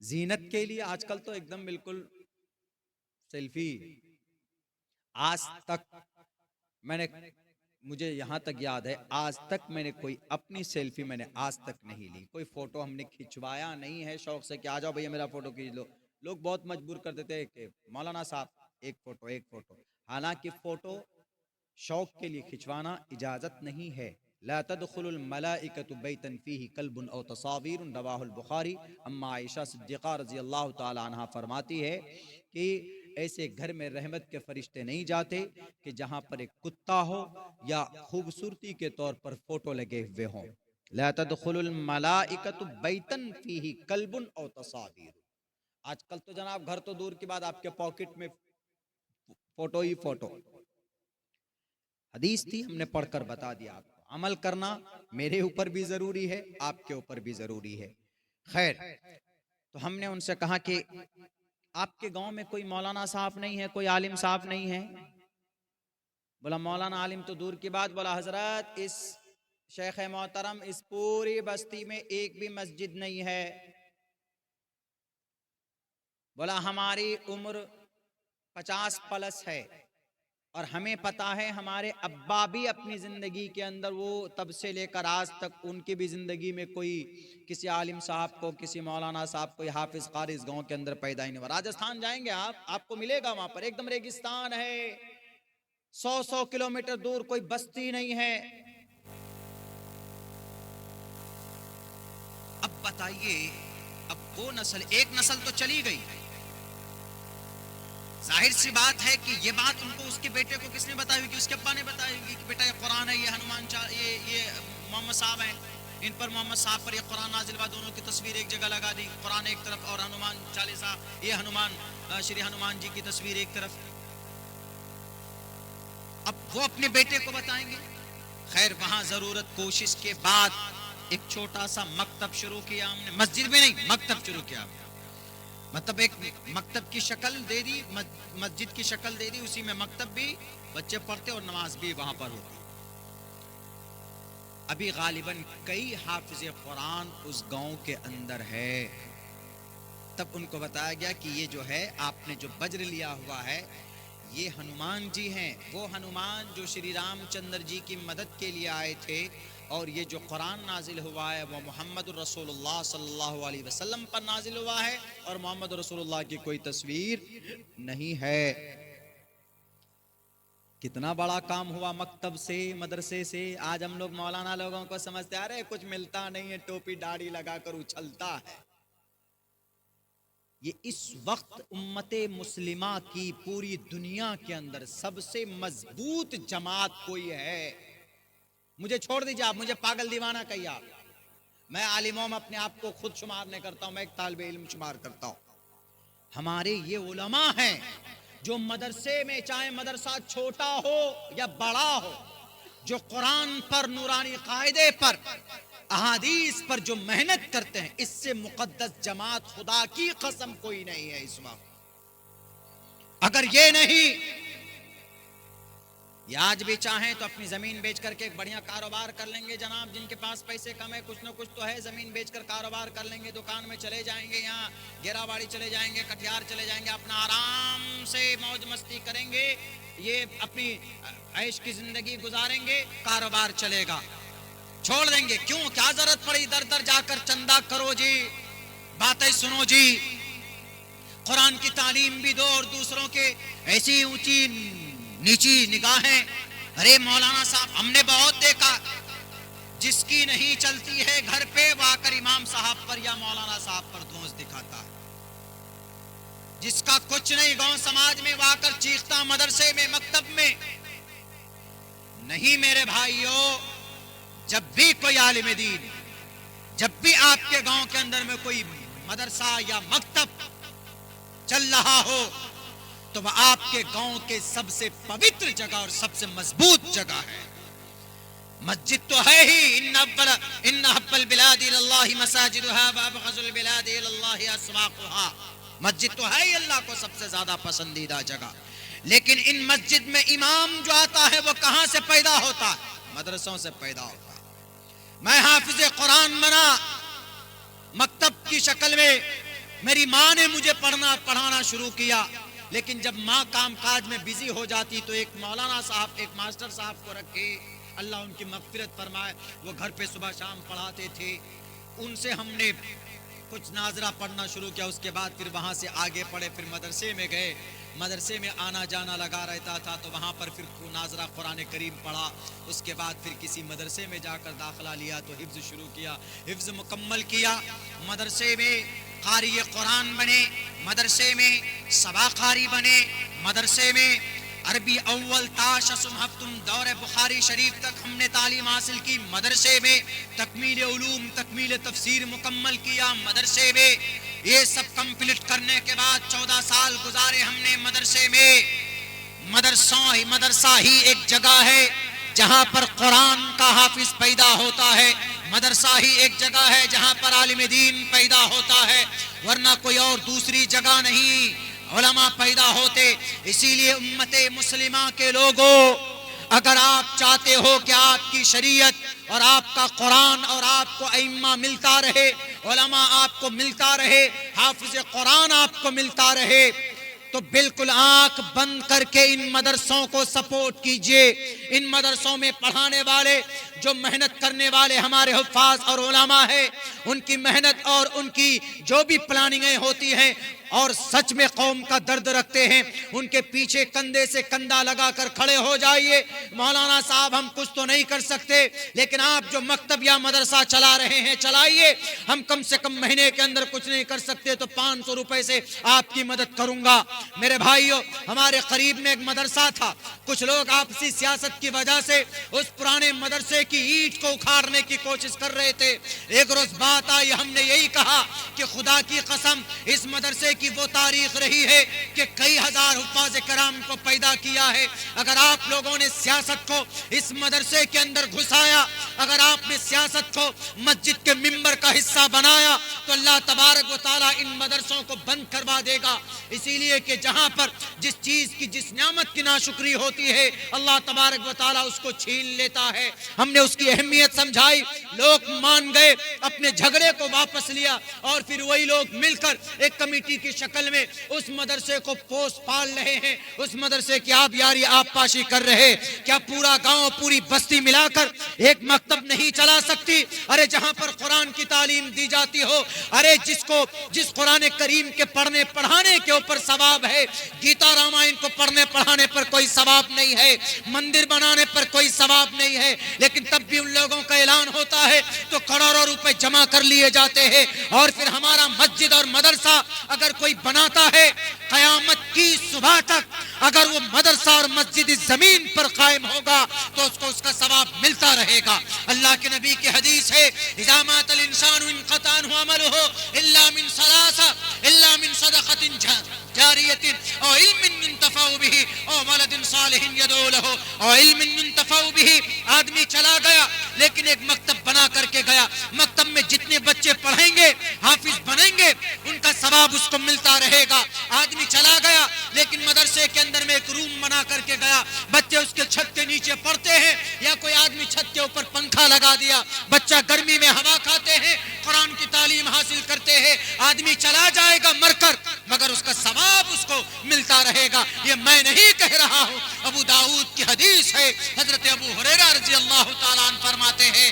زینت کے لیے، آج کل تو ایک دم بالکل سیلفی، آج تک میں نے، مجھے یہاں تک یاد ہے، آج تک میں نے کوئی اپنی سیلفی میں نے آج تک نہیں لی، کوئی فوٹو ہم نے کھچوایا نہیں ہے شوق سے کہ آ جاؤ بھئی میرا فوٹو کھینچ لو۔ لوگ بہت مجبور کر دیتے ہیں کہ مولانا صاحب ایک فوٹو ایک فوٹو، حالانکہ فوٹو شوق کے لیے کھچوانا اجازت نہیں ہے۔ لا تدخل الملائکۃ بیتا فیہ کلب او تصاویر، رواہ البخاری۔ اما عائشہ صدیقہ رضی اللہ تعالی عنہا فرماتی ہے کہ ایسے گھر میں رحمت کے فرشتے نہیں جاتے کہ جہاں پر ایک کتا ہو یا خوبصورتی کے طور پر فوٹو لگے ہوئے ہوں۔ لا تدخل الملائکۃ بیتا فیہ کلب او تصاویر۔ آج کل تو جناب گھر تو دور کی بات، آپ کے پاکٹ میں فوٹو ہی فوٹو۔ حدیث تھی، ہم نے پڑھ کر بتا دیا آپ کو، عمل کرنا میرے اوپر بھی ضروری ہے، آپ کے اوپر بھی ضروری ہے۔ خیر، تو ہم نے ان سے کہا کہ آپ کے گاؤں میں کوئی مولانا صاحب نہیں ہے، کوئی عالم صاحب نہیں ہے؟ بولا مولانا عالم تو دور کی بات، بولا حضرت اس شیخ محترم اس پوری بستی میں ایک بھی مسجد نہیں ہے۔ بولا ہماری عمر 50+ ہے اور ہمیں پتا ہے ہمارے ابا بھی اپنی زندگی کے اندر، وہ تب سے لے کر آج تک ان کی بھی زندگی میں کوئی کسی عالم صاحب کو، کسی مولانا صاحب کو، حافظ قاری اس گاؤں کے اندر پیدا ہی نہیں ہوا۔ راجستھان جائیں گے آپ کو ملے گا وہاں پر ایک دم ریگستان ہے، 100 کلومیٹر دور کوئی بستی نہیں ہے۔ اب بتائیے، اب وہ نسل، ایک نسل تو چلی گئی، ظاہر سی بات ہے کہ یہ بات ان کو اس کے بیٹے کو کس نے بتائی ہوگی؟ اس کے ابا نے بتائی ہوگی کہ بیٹا یہ قرآن ہے، یہ ہنومان یہ محمد صاحب ہیں، ان پر محمد صاحب پر یہ قرآن نازل ہوا، دونوں کی تصویر ایک جگہ لگا دی، قرآن ایک طرف اور ہنومان چالیسا، یہ ہنومان شری ہنومان جی کی تصویر ایک طرف۔ اب وہ اپنے بیٹے کو بتائیں گے؟ خیر، وہاں ضرورت کوشش کے بعد ایک چھوٹا سا مکتب شروع کیا ہم نے، مسجد میں نہیں، مکتب شروع کیا، مطلب ایک مکتب کی شکل دے دی، مسجد کی شکل دے دی، اسی میں مکتب بھی، بچے پڑھتے اور نماز بھی وہاں پر ہوتی۔ ابھی غالباً کئی حافظ قرآن اس گاؤں کے اندر ہے۔ تب ان کو بتایا گیا کہ یہ جو ہے آپ نے جو بجر لیا ہوا ہے یہ ہنومان جی ہیں، وہ ہنومان جو شری رام چندر جی کی مدد کے لیے آئے تھے، اور یہ جو قرآن نازل ہوا ہے وہ محمد رسول اللہ صلی اللہ علیہ وسلم پر نازل ہوا ہے، اور محمد رسول اللہ کی کوئی تصویر نہیں ہے۔ کتنا بڑا کام ہوا مکتب سے، مدرسے سے۔ آج ہم لوگ مولانا لوگوں کو سمجھتے آ رہے کچھ ملتا نہیں ہے، ٹوپی داڑھی لگا کر اچھلتا ہے۔ یہ اس وقت امت مسلمہ کی پوری دنیا کے اندر سب سے مضبوط جماعت کوئی ہے، مجھے چھوڑ دیجئے آپ، مجھے پاگل دیوانہ کہیے آپ، میں عالموں میں اپنے آپ کو خود شمار نہیں کرتا ہوں، میں ایک طالب علم شمار کرتا ہوں۔ ہمارے یہ علماء ہیں جو مدرسے میں، چاہے مدرسہ چھوٹا ہو یا بڑا ہو، جو قرآن پر، نورانی قاعدے پر، احادیث پر جو محنت کرتے ہیں، اس سے مقدس جماعت خدا کی قسم کوئی نہیں ہے اس وقت۔ اگر یہ نہیں، یہ آج بھی چاہیں تو اپنی زمین بیچ کر کے ایک بڑھیا کاروبار کر لیں گے جناب، جن کے پاس پیسے کم ہے کچھ نہ کچھ تو ہے، زمین بیچ کر کاروبار کر لیں گے، دکان میں چلے جائیں گے، یہاں گیرا باڑی چلے جائیں گے، کٹیہار چلے جائیں گے، اپنا آرام سے موج مستی کریں گے، یہ اپنی عیش کی زندگی گزاریں گے، کاروبار چلے گا، چھوڑ دیں گے۔ کیوں؟ کیا ضرورت پڑی در در جا کر چندہ کرو جی، باتیں سنو جی، قرآن کی تعلیم بھی دو اور دوسروں کے ایسی اونچی نیچی نگاہیں۔ ارے مولانا صاحب، ہم نے بہت دیکھا، جس کی نہیں چلتی ہے گھر پہ وہ آ کر امام صاحب پر یا مولانا صاحب پر دھونس دکھاتا ہے، جس کا کچھ نہیں گاؤں سماج میں وہ آ کر چیختا مدرسے میں مکتب میں۔ نہیں میرے بھائیوں، جب بھی کوئی عالم دین، جب بھی آپ کے گاؤں کے اندر میں کوئی مدرسہ یا مکتب چل رہا ہو تو وہ آپ کے گاؤں کے سب سے پوتر جگہ اور سب سے مضبوط جگہ ہے۔ مسجد تو ہے ہی، ان احب البلاد الى اللہ مساجدها وابغض البلاد الى اللہ اسواقها، مسجد تو ہے ہی اللہ کو سب سے زیادہ پسندیدہ جگہ، لیکن ان مسجد میں امام جو آتا ہے وہ کہاں سے پیدا ہوتا ہے؟ مدرسوں سے پیدا ہوتا ہے۔ میں حافظ قرآن بنا مکتب کی شکل میں، میری ماں نے مجھے پڑھانا شروع کیا، لیکن جب ماں کام کاج میں بزی ہو جاتی تو ایک مولانا صاحب، ایک ماسٹر صاحب کو رکھے، اللہ ان کی مغفرت فرمائے، وہ گھر پہ صبح شام پڑھاتے تھے، ان سے ہم نے کچھ ناظرہ پڑھنا شروع کیا، اس کے بعد پھر وہاں سے آگے پڑھے، پھر مدرسے میں گئے، مدرسے میں آنا جانا لگا رہتا تھا تو وہاں پر پھر ناظرہ قرآن کریم پڑھا، اس کے بعد پھر کسی مدرسے میں جا کر داخلہ لیا تو حفظ شروع کیا، حفظ مکمل کیا، مدرسے میں قاری قرآن بنے، مدرسے میں سبا قاری بنے، مدرسے میں عربی اول تا ششم ہفتم دور بخاری شریف تک ہم نے تعلیم حاصل کی، مدرسے میں تکمیل علوم، تکمیل تفسیر مکمل کیا، مدرسے میں یہ سب کمپلیٹ کرنے کے بعد 14 سال گزارے ہم نے مدرسے میں۔ مدرسہ ہی ایک جگہ ہے جہاں پر قرآن کا حافظ پیدا ہوتا ہے، مدرسہ ہی ایک جگہ ہے جہاں پر عالم دین پیدا ہوتا ہے، ورنہ کوئی اور دوسری جگہ نہیں علماء پیدا ہوتے۔ اسی لیے امت مسلمہ کے لوگوں، اگر آپ چاہتے ہو کہ آپ کی شریعت اور آپ کا قرآن اور آپ کو ائمہ ملتا رہے، علماء آپ کو ملتا رہے، حافظ قرآن آپ کو ملتا رہے، تو بالکل آنکھ بند کر کے ان مدرسوں کو سپورٹ کیجئے۔ ان مدرسوں میں پڑھانے والے، جو محنت کرنے والے ہمارے حفاظ اور علماء ہیں، ان کی محنت اور ان کی جو بھی پلاننگیں ہوتی ہیں اور سچ میں قوم کا درد رکھتے ہیں، ان کے پیچھے کندھے سے کندھا لگا کر کھڑے ہو جائیے۔ مولانا صاحب ہم کچھ تو نہیں کر سکتے، لیکن آپ جو مکتب یا مدرسہ چلا رہے ہیں چلائیے، ہم کم سے کم مہینے کے اندر کچھ نہیں کر سکتے تو 500 روپے سے آپ کی مدد کروں گا۔ میرے بھائیوں، ہمارے قریب میں ایک مدرسہ تھا، کچھ لوگ آپسی سیاست کی وجہ سے اس پرانے مدرسے کی اینٹ کو اکھاڑنے کی کوشش کر رہے تھے۔ ایک روز بات آئی، ہم نے یہی کہا کہ خدا کی قسم اس مدرسے کی وہ تاریخ رہی ہے کہ کئی ہزار حفاظ کرام کو پیدا کیا ہے، اگر آپ لوگوں نے سیاست کو اس مدرسے کے اندر گھسایا، اگر آپ نے سیاست کو مسجد کے ممبر کا حصہ بنایا تو اللہ تبارک و تعالیٰ ان مدرسوں کو بند کروا دے گا۔ اسی لیے کہ جہاں پر جس چیز کی، جس نعمت کی ناشکری ہوتی ہے، اللہ تبارک و تعالیٰ اس کو چھین لیتا ہے۔ ہم نے اس کی اہمیت سمجھائی، لوگ مان گئے، اپنے جھگڑے کو واپس لیا، اور پھر وہی لوگ مل کر ایک کمیٹی کی شکل میں اس مدرسے کو پوس پال رہے ہیں، اس مدرسے کی آپ یاری آپ پاشی کر رہے۔ کیا پورا گاؤں، پوری بستی ملا کر ایک مکتب نہیں چلا سکتی؟ ارے جہاں پر قرآن کی تعلیم دی جاتی ہو، ارے جس قرآن کریم کے پڑھنے پڑھانے کے اوپر ثواب ہے، گیتا رامائن کو پڑھنے پڑھانے پر کوئی ثواب نہیں ہے، مندر بنانے پر کوئی ثواب نہیں ہے، لیکن تب بھی ان لوگوں کا اعلان ہوتا ہے تو کروڑوں روپے جمع کر لیے جاتے ہیں، اور پھر ہمارا مسجد اور مدرسہ اگر کوئی بناتا ہے، قیامت کی صبح تک اگر وہ مدرسہ اور مسجد اس زمین پر قائم ہوگا تو اس کو اس کا ثواب ملتا رہے گا۔ اللہ کے نبی کی حدیث ہے، اذا مات الانسان انقطع عنه عمله الا من ثلاثه، الا من صدقة جاریت او علم ينتفع به او ولد صالح يدعو له او علم ينتفع به۔ آدمی چلا گیا لیکن ایک مکتب بنا کر کے گیا، مکتب میں جتنے بچے پڑھیں گے، حافظ بنیں گے، ان کا ثواب ثواب اس کو ملتا رہے گا. آدمی چلا گیا لیکن مدرسے کے اندر میں ایک روم بنا کر کے گیا, بچے اس کے چھت کے نیچے پڑھتے ہیں, یا کوئی آدمی چھت کے اوپر پنکھا لگا دیا, بچہ گرمی میں ہوا کھاتے ہیں, قرآن کی تعلیم حاصل کرتے ہیں. آدمی چلا جائے گا مر کر, مگر اس کا ثواب اس کو ملتا رہے گا. یہ میں نہیں کہہ رہا ہوں, ابو داؤد کی حدیث ہے. حضرت ابو ہریرہ رضی اللہ تعالیٰ عنہ فرماتے ہیں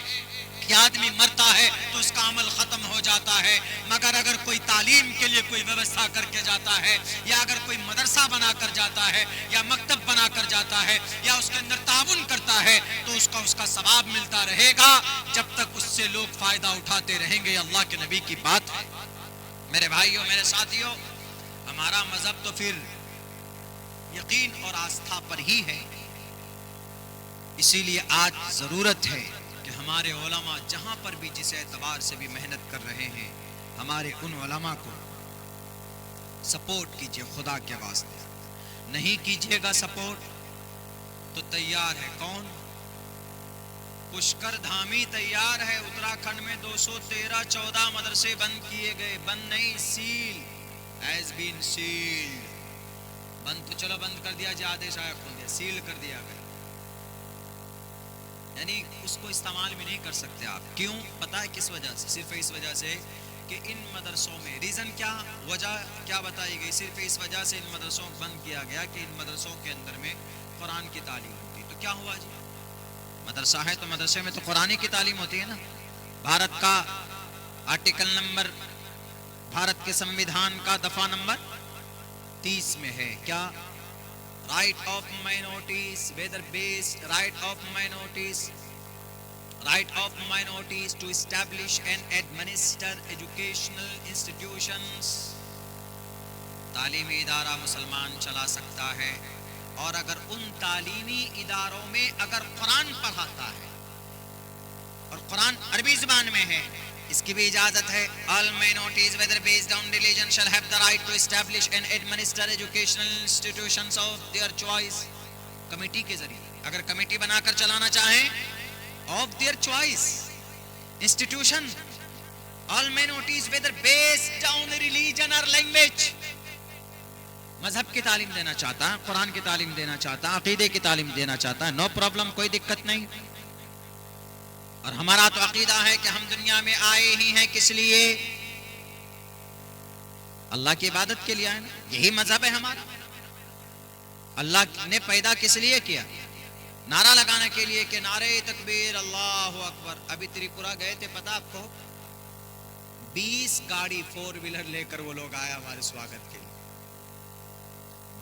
کہ آدمی مرتا ہے تو اس کا عمل ختم ہو جاتا ہے, مگر اگر کوئی تعلیم کے لیے کوئی ویوستھا کر کے جاتا ہے, یا اگر کوئی مدرسہ بنا کر جاتا ہے, یا مکتب بنا کر جاتا ہے, یا اس کے اندر تعاون کرتا ہے, تو اس کا ثواب ملتا رہے گا جب تک اس سے لوگ فائدہ اٹھاتے رہیں گے. اللہ کے نبی کی بات ہے. میرے بھائیوں, میرے ساتھیوں, ہمارا مذہب تو پھر یقین اور آستھا پر ہی ہے. اسی لیے آج ضرورت ہے کہ ہمارے علماء جہاں پر بھی جس اعتبار سے بھی محنت کر رہے ہیں, ہمارے ان علماء کو سپورٹ کیجئے خدا کے واسطے. نہیں کیجئے گا سپورٹ تو تیار ہے کون؟ پشکر دھامی تیار ہے. اتراکھنڈ میں 213 مدرسے بند کیے گئے. بند نہیں, سیل ایز بین سیل. بند تو چلو بند کر دیا, جی آدیش آیا کھول دیا, سیل کر دیا گیا. یعنی اس کو استعمال بھی نہیں کر سکتے آپ. کیوں؟ پتہ ہے کس وجہ سے؟ صرف اس وجہ سے کہ ان مدرسوں میں ریزن کیا, وجہ کیا بتائی گئی؟ صرف اس وجہ سے ان مدرسوں کو بند کیا گیا کہ ان مدرسوں کے اندر میں قرآن کی تعلیم ہوتی. تو کیا ہوا جی؟ مدرسہ ہے تو مدرسے میں تو قرآن کی تعلیم ہوتی ہے نا. بھارت کا آرٹیکل نمبر, بھارت کے سمویدھان کا دفعہ نمبر 30 میں ہے کیا؟ right of minorities, whether based right of minorities to establish and administer educational institutions. تعلیمی ادارہ مسلمان چلا سکتا ہے, اور اگر ان تعلیمی اداروں میں اگر قرآن پڑھاتا ہے اور قرآن عربی زبان میں ہے, اس کی بھی اجازت ہے. all minorities whether based on religion shall have the right to establish and administer educational institutions of their choice. Committee کے ذریعے اگر کمیٹی بنا کر چلانا چاہیں, of their choice institution, all minorities whether based on religion or language. مذہب کی تعلیم دینا چاہتا ہے, قرآن کی تعلیم دینا چاہتا ہے, عقیدے کی تعلیم دینا چاہتا ہے, نو پرابلم, کوئی دقت نہیں. اور ہمارا تو عقیدہ ہے کہ ہم دنیا میں آئے ہی ہیں کس لیے؟ اللہ کی عبادت کے لیے آئے نا. یہی مذہب ہے ہمارا. اللہ نے پیدا کس لیے کیا؟ نعرہ لگانے کے لیے کہ نعرہ تکبیر اللہ اکبر. ابھی تریپورہ گئے تھے, پتہ آپ کو 20 گاڑی 4 ویلر لے کر وہ لوگ آئے ہمارے سواگت کے لیے.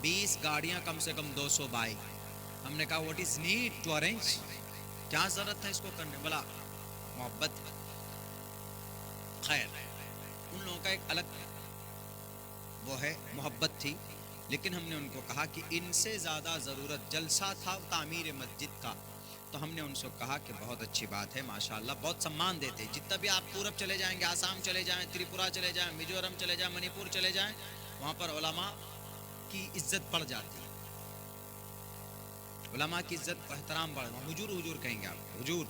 20 گاڑیاں, کم سے کم 200 بائک. ہم نے کہا what is need to arrange, کیا ضرورت ہے اس کو کرنے؟ بولا محبت. خیر, ان لوگوں کا ایک الگ وہ ہے, محبت تھی, لیکن ہم نے ان کو کہا کہ ان سے زیادہ ضرورت جلسہ تھا تعمیر مسجد کا. تو ہم نے ان سے کہا کہ بہت اچھی بات ہے, ماشاءاللہ, بہت سمان دیتے. جتنا بھی آپ پورب چلے جائیں گے, آسام چلے جائیں, تریپورہ چلے جائیں, میزورم چلے جائیں, منی پور چلے جائیں, وہاں پر علماء کی عزت بڑھ جاتی ہے. علماء کی عزت و احترام بڑھ, حضور حضور کہیں گے آپ, حضور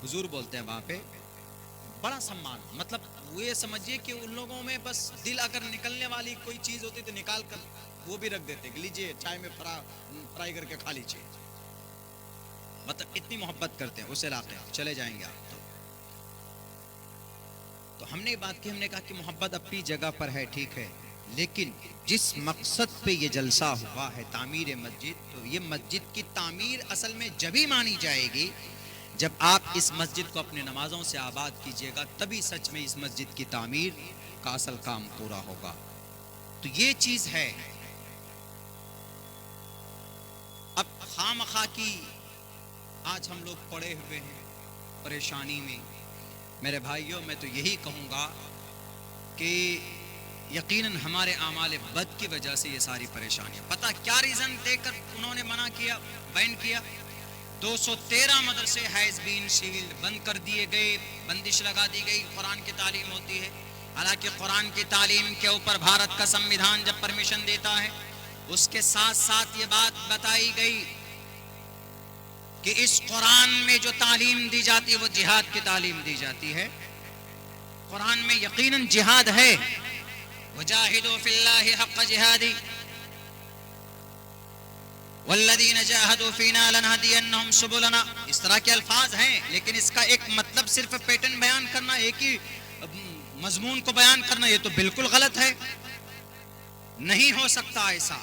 حضور بولتے ہیں وہاں پہ, بڑا سمان. مطلب وہ یہ سمجھیے کہ ان لوگوں میں بس دل اگر نکلنے والی کوئی چیز ہوتی تو نکال کر وہ بھی رکھ دیتے کہ لیجئے چائے میں فرائی کر کے کھا لیجئے. مطلب اتنی محبت کرتے ہیں اس علاقے. چلے جائیں گے آپ تو ہم نے بات کی, ہم نے کہا کہ محبت اپنی جگہ پر ہے, ٹھیک ہے, لیکن جس مقصد پہ یہ جلسہ ہوا ہے تعمیر مسجد, تو یہ مسجد کی تعمیر اصل میں جبھی مانی جائے گی جب آپ اس مسجد کو اپنے نمازوں سے آباد کیجئے گا, تبھی سچ میں اس مسجد کی تعمیر کا اصل کام پورا ہوگا. تو یہ چیز ہے. اب خامخواہ کی آج ہم لوگ پڑے ہوئے ہیں پریشانی میں. میرے بھائیوں, میں تو یہی کہوں گا کہ یقیناً ہمارے اعمال بد کی وجہ سے یہ ساری پریشانیاں. پتہ کیا ریزن دے کر انہوں نے منع کیا, بین کیا؟ 213 مدرسے ہیز بین سیلڈ, بند کر دیے گئے, بندش لگا دی گئی. قرآن کی تعلیم ہوتی ہے, حالانکہ قرآن کی تعلیم کے اوپر بھارت کا سمویدھان جب پرمیشن دیتا ہے, اس کے ساتھ ساتھ یہ بات بتائی گئی کہ اس قرآن میں جو تعلیم دی جاتی ہے وہ جہاد کی تعلیم دی جاتی ہے. قرآن میں یقیناً جہاد ہے, وجاہدوا فی اللہ حق جہادی والذین جاہدوا فینا لنہدینہم سبلنا. اس طرح کے الفاظ ہیں، لیکن اس کا ایک مطلب صرف پیٹرن بیان کرنا، ایک ہی مضمون کو بیان کرنا، یہ تو بالکل غلط ہے، نہیں ہو سکتا ایسا.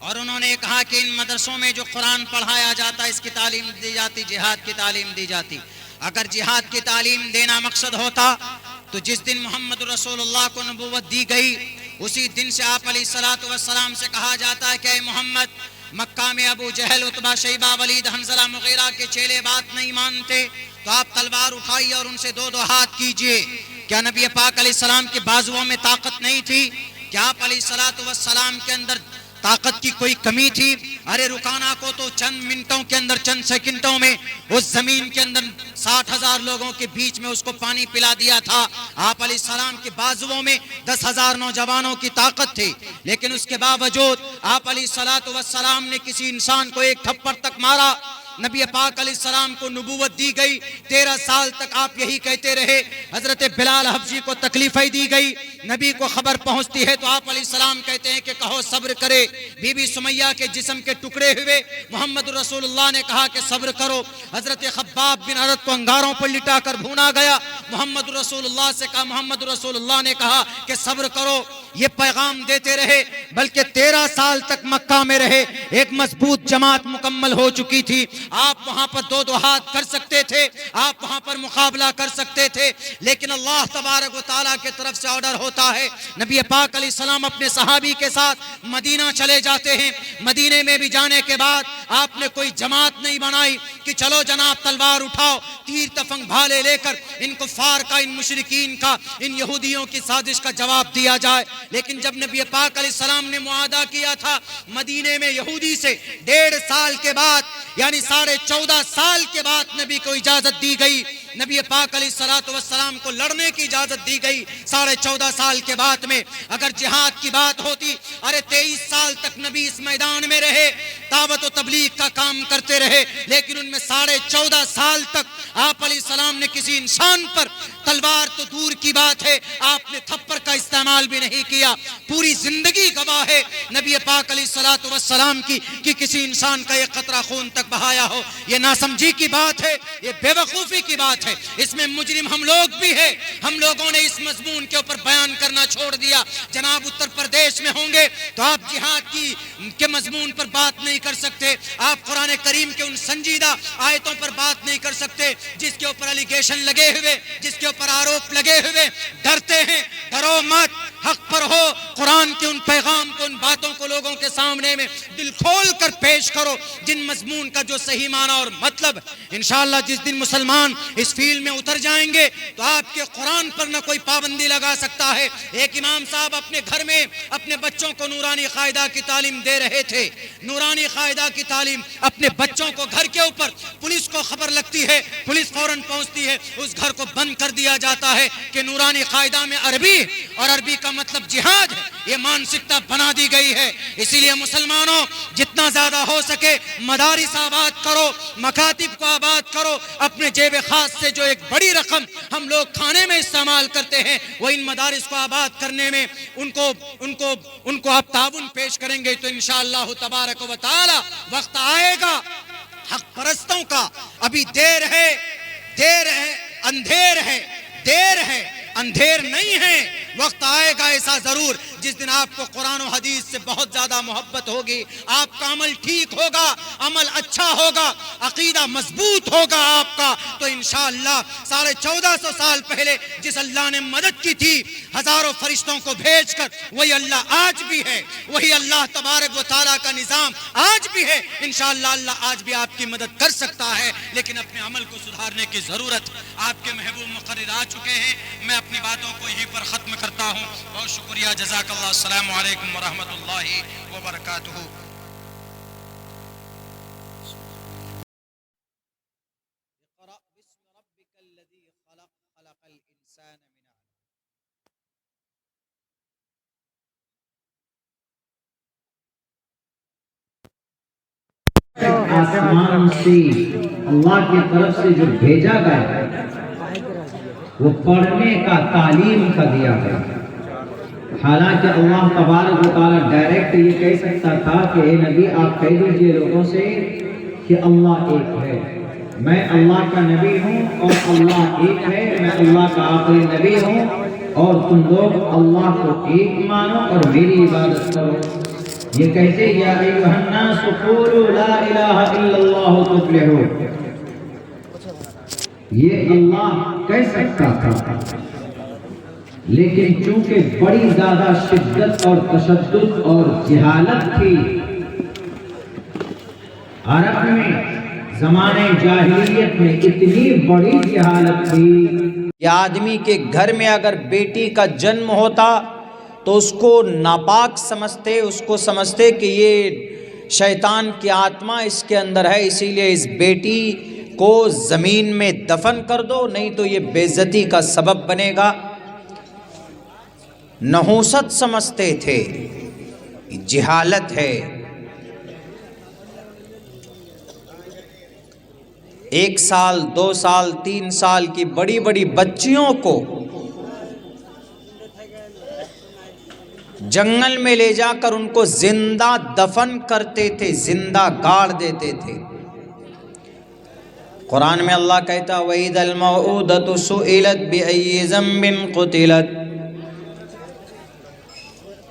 اور انہوں نے کہا کہ ان مدرسوں میں جو قرآن پڑھایا جاتا، اس کی تعلیم دی جاتی، جہاد کی تعلیم دی جاتی. اگر جہاد کی تعلیم دینا مقصد ہوتا تو جس دن محمد رسول اللہ کو نبوت دی گئی اسی دن سے آپ علیہ الصلوۃ والسلام سے کہا جاتا ہے کہ اے محمد، مکہ میں ابو جہل، عتبہ، شیبہ، ولید، حنظلہ، مغیرہ کے چیلے بات نہیں مانتے تو آپ تلوار اٹھائیے اور ان سے دو ہاتھ کیجئے. کیا نبی پاک علیہ السلام کے بازوؤں میں طاقت نہیں تھی؟ کیا آپ علیہ الصلوۃ والسلام کے اندر طاقت کی کوئی کمی تھی؟ ارے رکانا کو تو چند منٹوں کے اندر، چند سیکنڈوں میں اس زمین کے اندر 60,000 لوگوں کے بیچ میں اس کو پانی پلا دیا تھا. آپ علیہ السلام کے بازوؤں میں 10,000 نوجوانوں کی طاقت تھی، لیکن اس کے باوجود آپ علیہ الصلوۃ والسلام نے کسی انسان کو ایک تھپڑ تک مارا. نبی پاک علیہ السلام کو نبوت دی گئی، 13 سال تک آپ یہی کہتے رہے. حضرت بلال حبشی کو تکلیفیں دی گئی، نبی کو خبر پہنچتی ہے تو آپ علیہ السلام کہتے ہیں کہ کہو صبر کرے. بی بی سمیہ کے جسم کے ٹکڑے ہوئے، محمد رسول اللہ نے کہا کہ صبر کرو. حضرت خباب بن عرد کو انگاروں پر لٹا کر بھونا گیا، محمد رسول اللہ سے کہا، محمد رسول اللہ نے کہا کہ صبر کرو. یہ پیغام دیتے رہے، بلکہ 13 سال تک مکہ میں رہے. ایک مضبوط جماعت مکمل ہو چکی تھی. آپ وہاں پر دو ہاتھ کر سکتے تھے، آپ وہاں پر مقابلہ کر سکتے تھے، لیکن اللہ تبارک و تعالیٰ کے طرف سے آرڈر ہوتا ہے. نبی پاک علیہ السلام اپنے صحابی کے ساتھ مدینہ چلے جاتے ہیں. مدینے میں بھی جانے کے بعد آپ نے کوئی جماعت نہیں بنائی کہ چلو جناب تلوار اٹھاؤ، تیر تفنگ بھالے لے کر ان کفار کا، ان مشرکین کا، ان یہودیوں کی سازش کا جواب دیا جائے. لیکن جب نبی پاک علیہ السلام نے معاہدہ کیا تھا مدینے میں یہودی سے، 1.5 سال کے بعد یعنی 14.5 سال کے بعد نبی کو اجازت دی گئی، نبی پاک علیہ الصلوۃ والسلام کو لڑنے کی اجازت دی گئی 14.5 سال کے بعد میں. اگر جہاد کی بات ہوتی، ارے 23 سال تک نبی اس میدان میں رہے، دعوت و تبلیغ کا کام کرتے رہے، لیکن ان میں 14.5 سال تک آپ علیہ السلام نے کسی انسان پر، تلوار تو دور کی بات ہے، آپ نے تھپڑ کا استعمال بھی نہیں کیا. پوری زندگی گواہ ہے نبی پاک علیہ الصلوۃ والسلام کی کہ کسی انسان کا ایک قطرہ خون تک بہایا ہو. یہ ناسمجھی کی بات ہے، یہ بے وقوفی کی بات ہے. اس میں مجرم ہم لوگ بھی ہیں. ہم لوگوں نے اس مضمون کے اوپر بیان کرنا چھوڑ دیا. جناب اتر پردیش میں ہوں گے تو آپ جہاد کے مضمون پر بات نہیں کر سکتے، آپ قرآن کریم کے ان سنجیدہ آیتوں پر بات نہیں کر سکتے جس کے اوپر الیگیشن لگے ہوئے، جس کے اوپر آروپ لگے ہوئے. ڈرتے ہیں، ڈرو مت، حق پر ہو. قرآن کے ان پیغام کو، ان باتوں کو لوگوں کے سامنے میں دل کھول کر پیش کرو جن مضمون کا جو صحیح معنی اور مطلب. انشاءاللہ جس دن مسلمان اس فیلڈ میں اتر جائیں گے تو آپ کے قرآن پر نہ کوئی پابندی لگا سکتا ہے. ایک امام صاحب اپنے گھر میں اپنے بچوں کو نورانی قاعدہ کی تعلیم دے رہے تھے. نورانی قاعدہ کی تعلیم اپنے بچوں کو، گھر کے اوپر پولیس کو خبر لگتی ہے، پولیس فوراً پہنچتی ہے، اس گھر کو بند کر دیا جاتا ہے کہ نورانی قاعدہ میں عربی اور عربی کا مطلب جہاد ہے. یہ مانسکتا بنا دی گئی ہے. اسی لیے مسلمانوں جتنا زیادہ ہو سکے مدارس آباد کرو، مکاتب کو آباد کرو. اپنے جیب خاص سے جو ایک بڑی رقم ہم لوگ کھانے میں استعمال کرتے ہیں وہ ان مدارس کو آباد کرنے میں ان کو آپ تعاون پیش کریں گے تو انشاءاللہ تبارک و تعالی وقت آئے گا حق پرستوں کا. ابھی دیر ہے، اندھیر ہے، دیر ہے، اندھیر نہیں ہے. وقت آئے گا ایسا ضرور جس دن آپ کو قرآن و حدیث سے بہت زیادہ محبت ہوگی، آپ کا عمل ٹھیک ہوگا، عمل اچھا ہوگا، عقیدہ مضبوط ہوگا آپ کا، تو انشاءاللہ 1450 سال پہلے جس اللہ نے مدد کی تھی ہزاروں فرشتوں کو بھیج کر، وہی اللہ آج بھی ہے، وہی اللہ تبارک و تعالیٰ کا نظام آج بھی ہے. انشاءاللہ اللہ آج بھی آپ کی مدد کر سکتا ہے، لیکن اپنے عمل کو سدھارنے کی ضرورت. آپ کے محبوب مقرر آ چکے ہیں. میں اپنی باتوں کو یہیں پر ختم کرتا ہوں. بہت شکریہ، جزاک اللہ. السلام علیکم ورحمۃ اللہ وبرکاتہ. اقرأ باسم ربك الذي خلق خلق الإنسان من علق. آسمان سے اللہ کی طرف سے جو بھیجا گیا وہ پڑھنے کا، تعلیم کا دیا گیا. حالانکہ اللہ تبارک و تعالیٰ ڈائریکٹ یہ کہہ سکتا تھا کہ اے نبی آپ کہہ دیجئے لوگوں سے کہ اللہ ایک ہے، میں اللہ کا نبی ہوں اور اللہ ایک ہے، میں اللہ کا آخری نبی ہوں اور تم لوگ اللہ کو ایک مانو اور میری عبادت کرو۔ یہ کہتے یا ایھا الناس قولوا لا الہ الا اللہ تفلحوا، یہ اللہ کہہ سکتا تھا، لیکن چونکہ بڑی زیادہ شدت اور تشدد اور جہالت تھی عرب میں، زمانے جاہلیت میں اتنی بڑی جہالت تھی کہ آدمی کے گھر میں اگر بیٹی کا جنم ہوتا تو اس کو ناپاک سمجھتے، اس کو سمجھتے کہ یہ شیطان کی آتما اس کے اندر ہے، اسی لیے اس بیٹی کو زمین میں دفن کر دو، نہیں تو یہ بے عزتی کا سبب بنے گا۔ نحوست سمجھتے تھے، جہالت ہے۔ 1 سال 2 سال 3 سال کی بڑی بڑی بچیوں کو جنگل میں لے جا کر ان کو زندہ دفن کرتے تھے، زندہ گاڑ دیتے تھے۔ قرآن میں اللہ کہتا وَإِذَا الْمَوْءُودَةُ سُئِلَتْ بِأَيِّ ذَنبٍ قُتِلَتْ،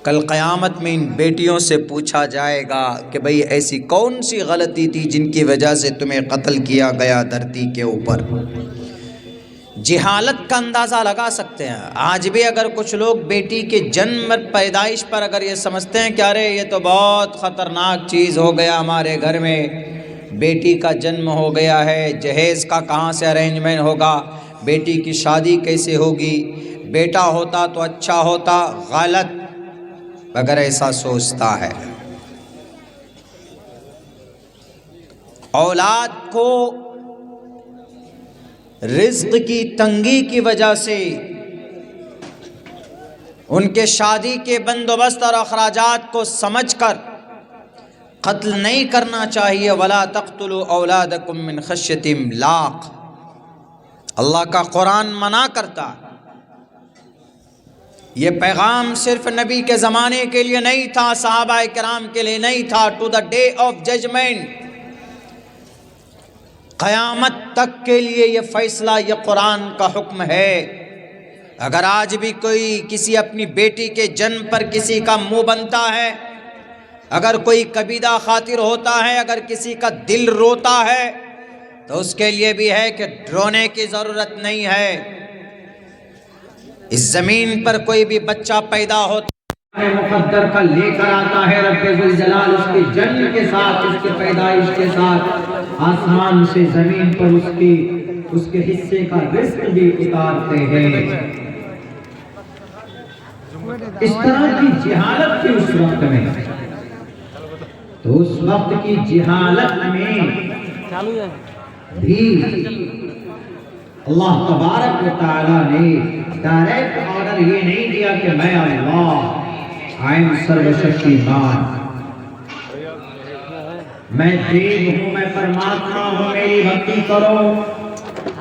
کل قیامت میں ان بیٹیوں سے پوچھا جائے گا کہ بھئی ایسی کون سی غلطی تھی جن کی وجہ سے تمہیں قتل کیا گیا دھرتی کے اوپر۔ جہالت کا اندازہ لگا سکتے ہیں۔ آج بھی اگر کچھ لوگ بیٹی کے جنم پیدائش پر اگر یہ سمجھتے ہیں کہ ارے یہ تو بہت خطرناک چیز ہو گیا ہمارے گھر میں، بیٹی کا جنم ہو گیا ہے، جہیز کا کہاں سے ارینجمنٹ ہوگا، بیٹی کی شادی کیسے ہوگی، بیٹا ہوتا تو اچھا ہوتا، غلط اگر ایسا سوچتا ہے۔ اولاد کو رزق کی تنگی کی وجہ سے ان کے شادی کے بندوبست اور اخراجات کو سمجھ کر قتل نہیں کرنا چاہیے۔ وَلَا تَقْتُلُوا أَوْلَادَكُمْ مِنْ خَشْيَةِ إِمْلَاقٍ، اللہ کا قرآن منع کرتا۔ یہ پیغام صرف نبی کے زمانے کے لیے نہیں تھا، صحابہ کرام کے لیے نہیں تھا، to the day of judgement, قیامت تک کے لیے یہ فیصلہ، یہ قرآن کا حکم ہے۔ اگر آج بھی کوئی کسی اپنی بیٹی کے جنم پر کسی کا منہ بنتا ہے، اگر کوئی کبیدہ خاطر ہوتا ہے، اگر کسی کا دل روتا ہے، تو اس کے لیے بھی ہے کہ رونے کی ضرورت نہیں ہے۔ اس زمین پر کوئی بھی بچہ پیدا ہوتا مقدر کا لے کر آتا ہے رب ذوالجلال، اس کے جنم کے ساتھ، اس کے پیدائش کے ساتھ آسمان سے زمین پر اس کے حصے کا رزق بھی اتارتے ہیں۔ اس طرح کی جہالت تھی اس وقت میں، تو اس وقت کی جہالت میں بھی اللہ تبارک و تعالیٰ نے ڈائریکٹ آرڈر یہ نہیں دیا کہ میں اللہ سروشکتیمان، میں دیو ہوں، میں پرماتما ہوں، میری بھکتی کرو۔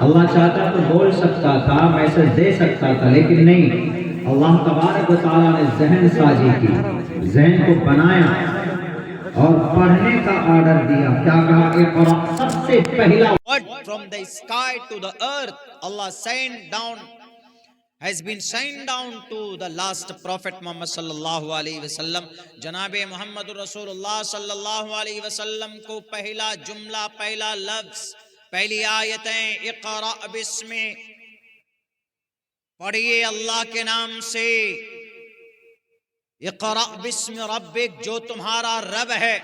اللہ چاہتا تو بول سکتا تھا، میسج دے سکتا تھا، لیکن نہیں، اللہ تبارک و تعالیٰ نے ذہن سازی کی، ذہن کو بنایا اور پڑھنے کا آرڈر دیا۔ کیا کہا؟ اقرأ، سب سے پہلا from the sky to the earth, Allah has been sent down to the last prophet Muhammad sallallahu alaihi wasallam. جناب محمد رسول اللہ صلی اللہ علیہ وسلم کو پہلا جملہ، پہلا لفظ، پہلی آیتیں اقرأ بسم، پڑھیے اللہ کے نام سے، اقرأ بسم ربک، جو تمہارا رب ہے،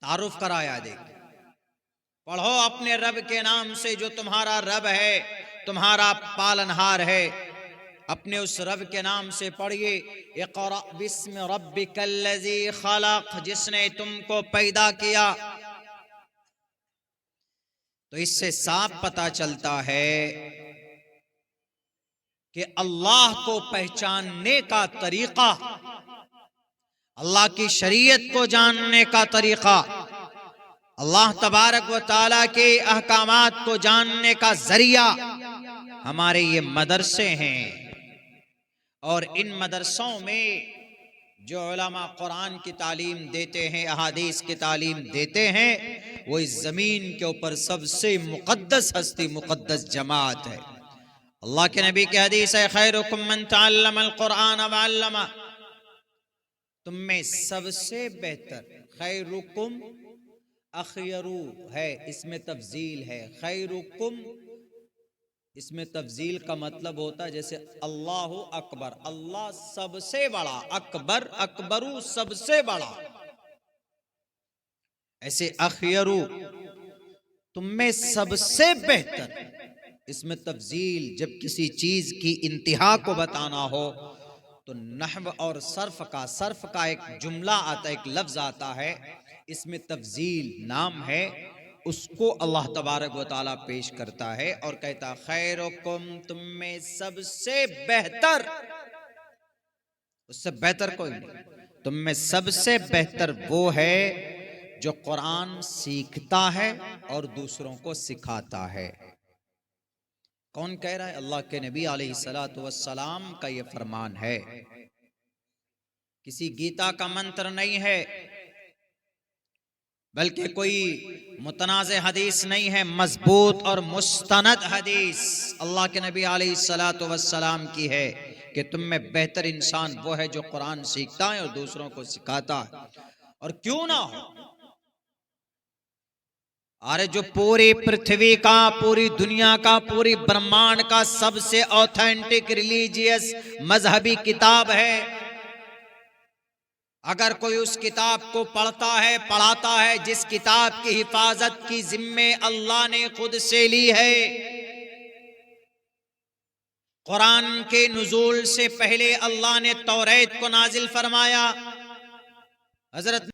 تعارف کرایا دیکھ، پڑھو اپنے رب کے نام سے جو تمہارا رب ہے، تمہارا پالنہار ہے، اپنے اس رب کے نام سے پڑھیے۔ اقرأ بسم ربک الذی خلق، جس نے تم کو پیدا کیا۔ تو اس سے صاف پتہ چلتا ہے کہ اللہ کو پہچاننے کا طریقہ، اللہ کی شریعت کو جاننے کا طریقہ، اللہ تبارک و تعالیٰ کے احکامات کو جاننے کا ذریعہ ہمارے یہ مدرسے ہیں۔ اور ان مدرسوں میں جو علماء قرآن کی تعلیم دیتے ہیں، احادیث کی تعلیم دیتے ہیں، وہ اس زمین کے اوپر سب سے مقدس ہستی، مقدس جماعت ہے۔ اللہ کے نبی کی حدیث ہے، خیرکم من تعلم القرآن وعلمہ، تم میں سب سے بہتر، خیرکم اخیرو ہے، اس میں تفضیل ہے، خیرکم اس میں تفضیل کا مطلب ہوتا ہے جیسے اللہ اکبر، اللہ سب سے بڑا، اکبر اکبرو سب سے بڑا، ایسے اخیرو تم میں سب سے بہتر، اس میں تفضیل جب کسی چیز کی انتہا کو بتانا ہو تو نحو اور صرف کا ایک جملہ آتا ہے، ایک لفظ آتا ہے، اس میں تفضیل نام ہے، اس کو اللہ تبارک و تعالیٰ پیش کرتا ہے اور کہتا خیرکم تم میں سب سے بہتر، اس سے بہتر کوئی نہیں، تم میں سب سے بہتر وہ ہے جو قرآن سیکھتا ہے اور دوسروں کو سکھاتا ہے۔ کون کہہ رہا ہے؟ اللہ کے نبی علیہ السلام کا یہ فرمان ہے، کسی گیتا کا منتر نہیں ہے، بلکہ کوئی متنازع حدیث نہیں ہے، مضبوط اور مستند حدیث اللہ کے نبی علیہ السلام کی ہے کہ تم میں بہتر انسان وہ ہے جو قرآن سیکھتا ہے اور دوسروں کو سکھاتا ہے۔ اور کیوں نہ ہو، ارے جو پوری پرتھوی کا، پوری دنیا کا، پوری برہمانڈ کا سب سے اوتھینٹک ریلیجیس مذہبی کتاب ہے، اگر کوئی اس کتاب کو پڑھتا ہے، پڑھاتا ہے، جس کتاب کی حفاظت کی ذمہ اللہ نے خود سے لی ہے، قرآن کے نزول سے پہلے اللہ نے توریت کو نازل فرمایا، حضرت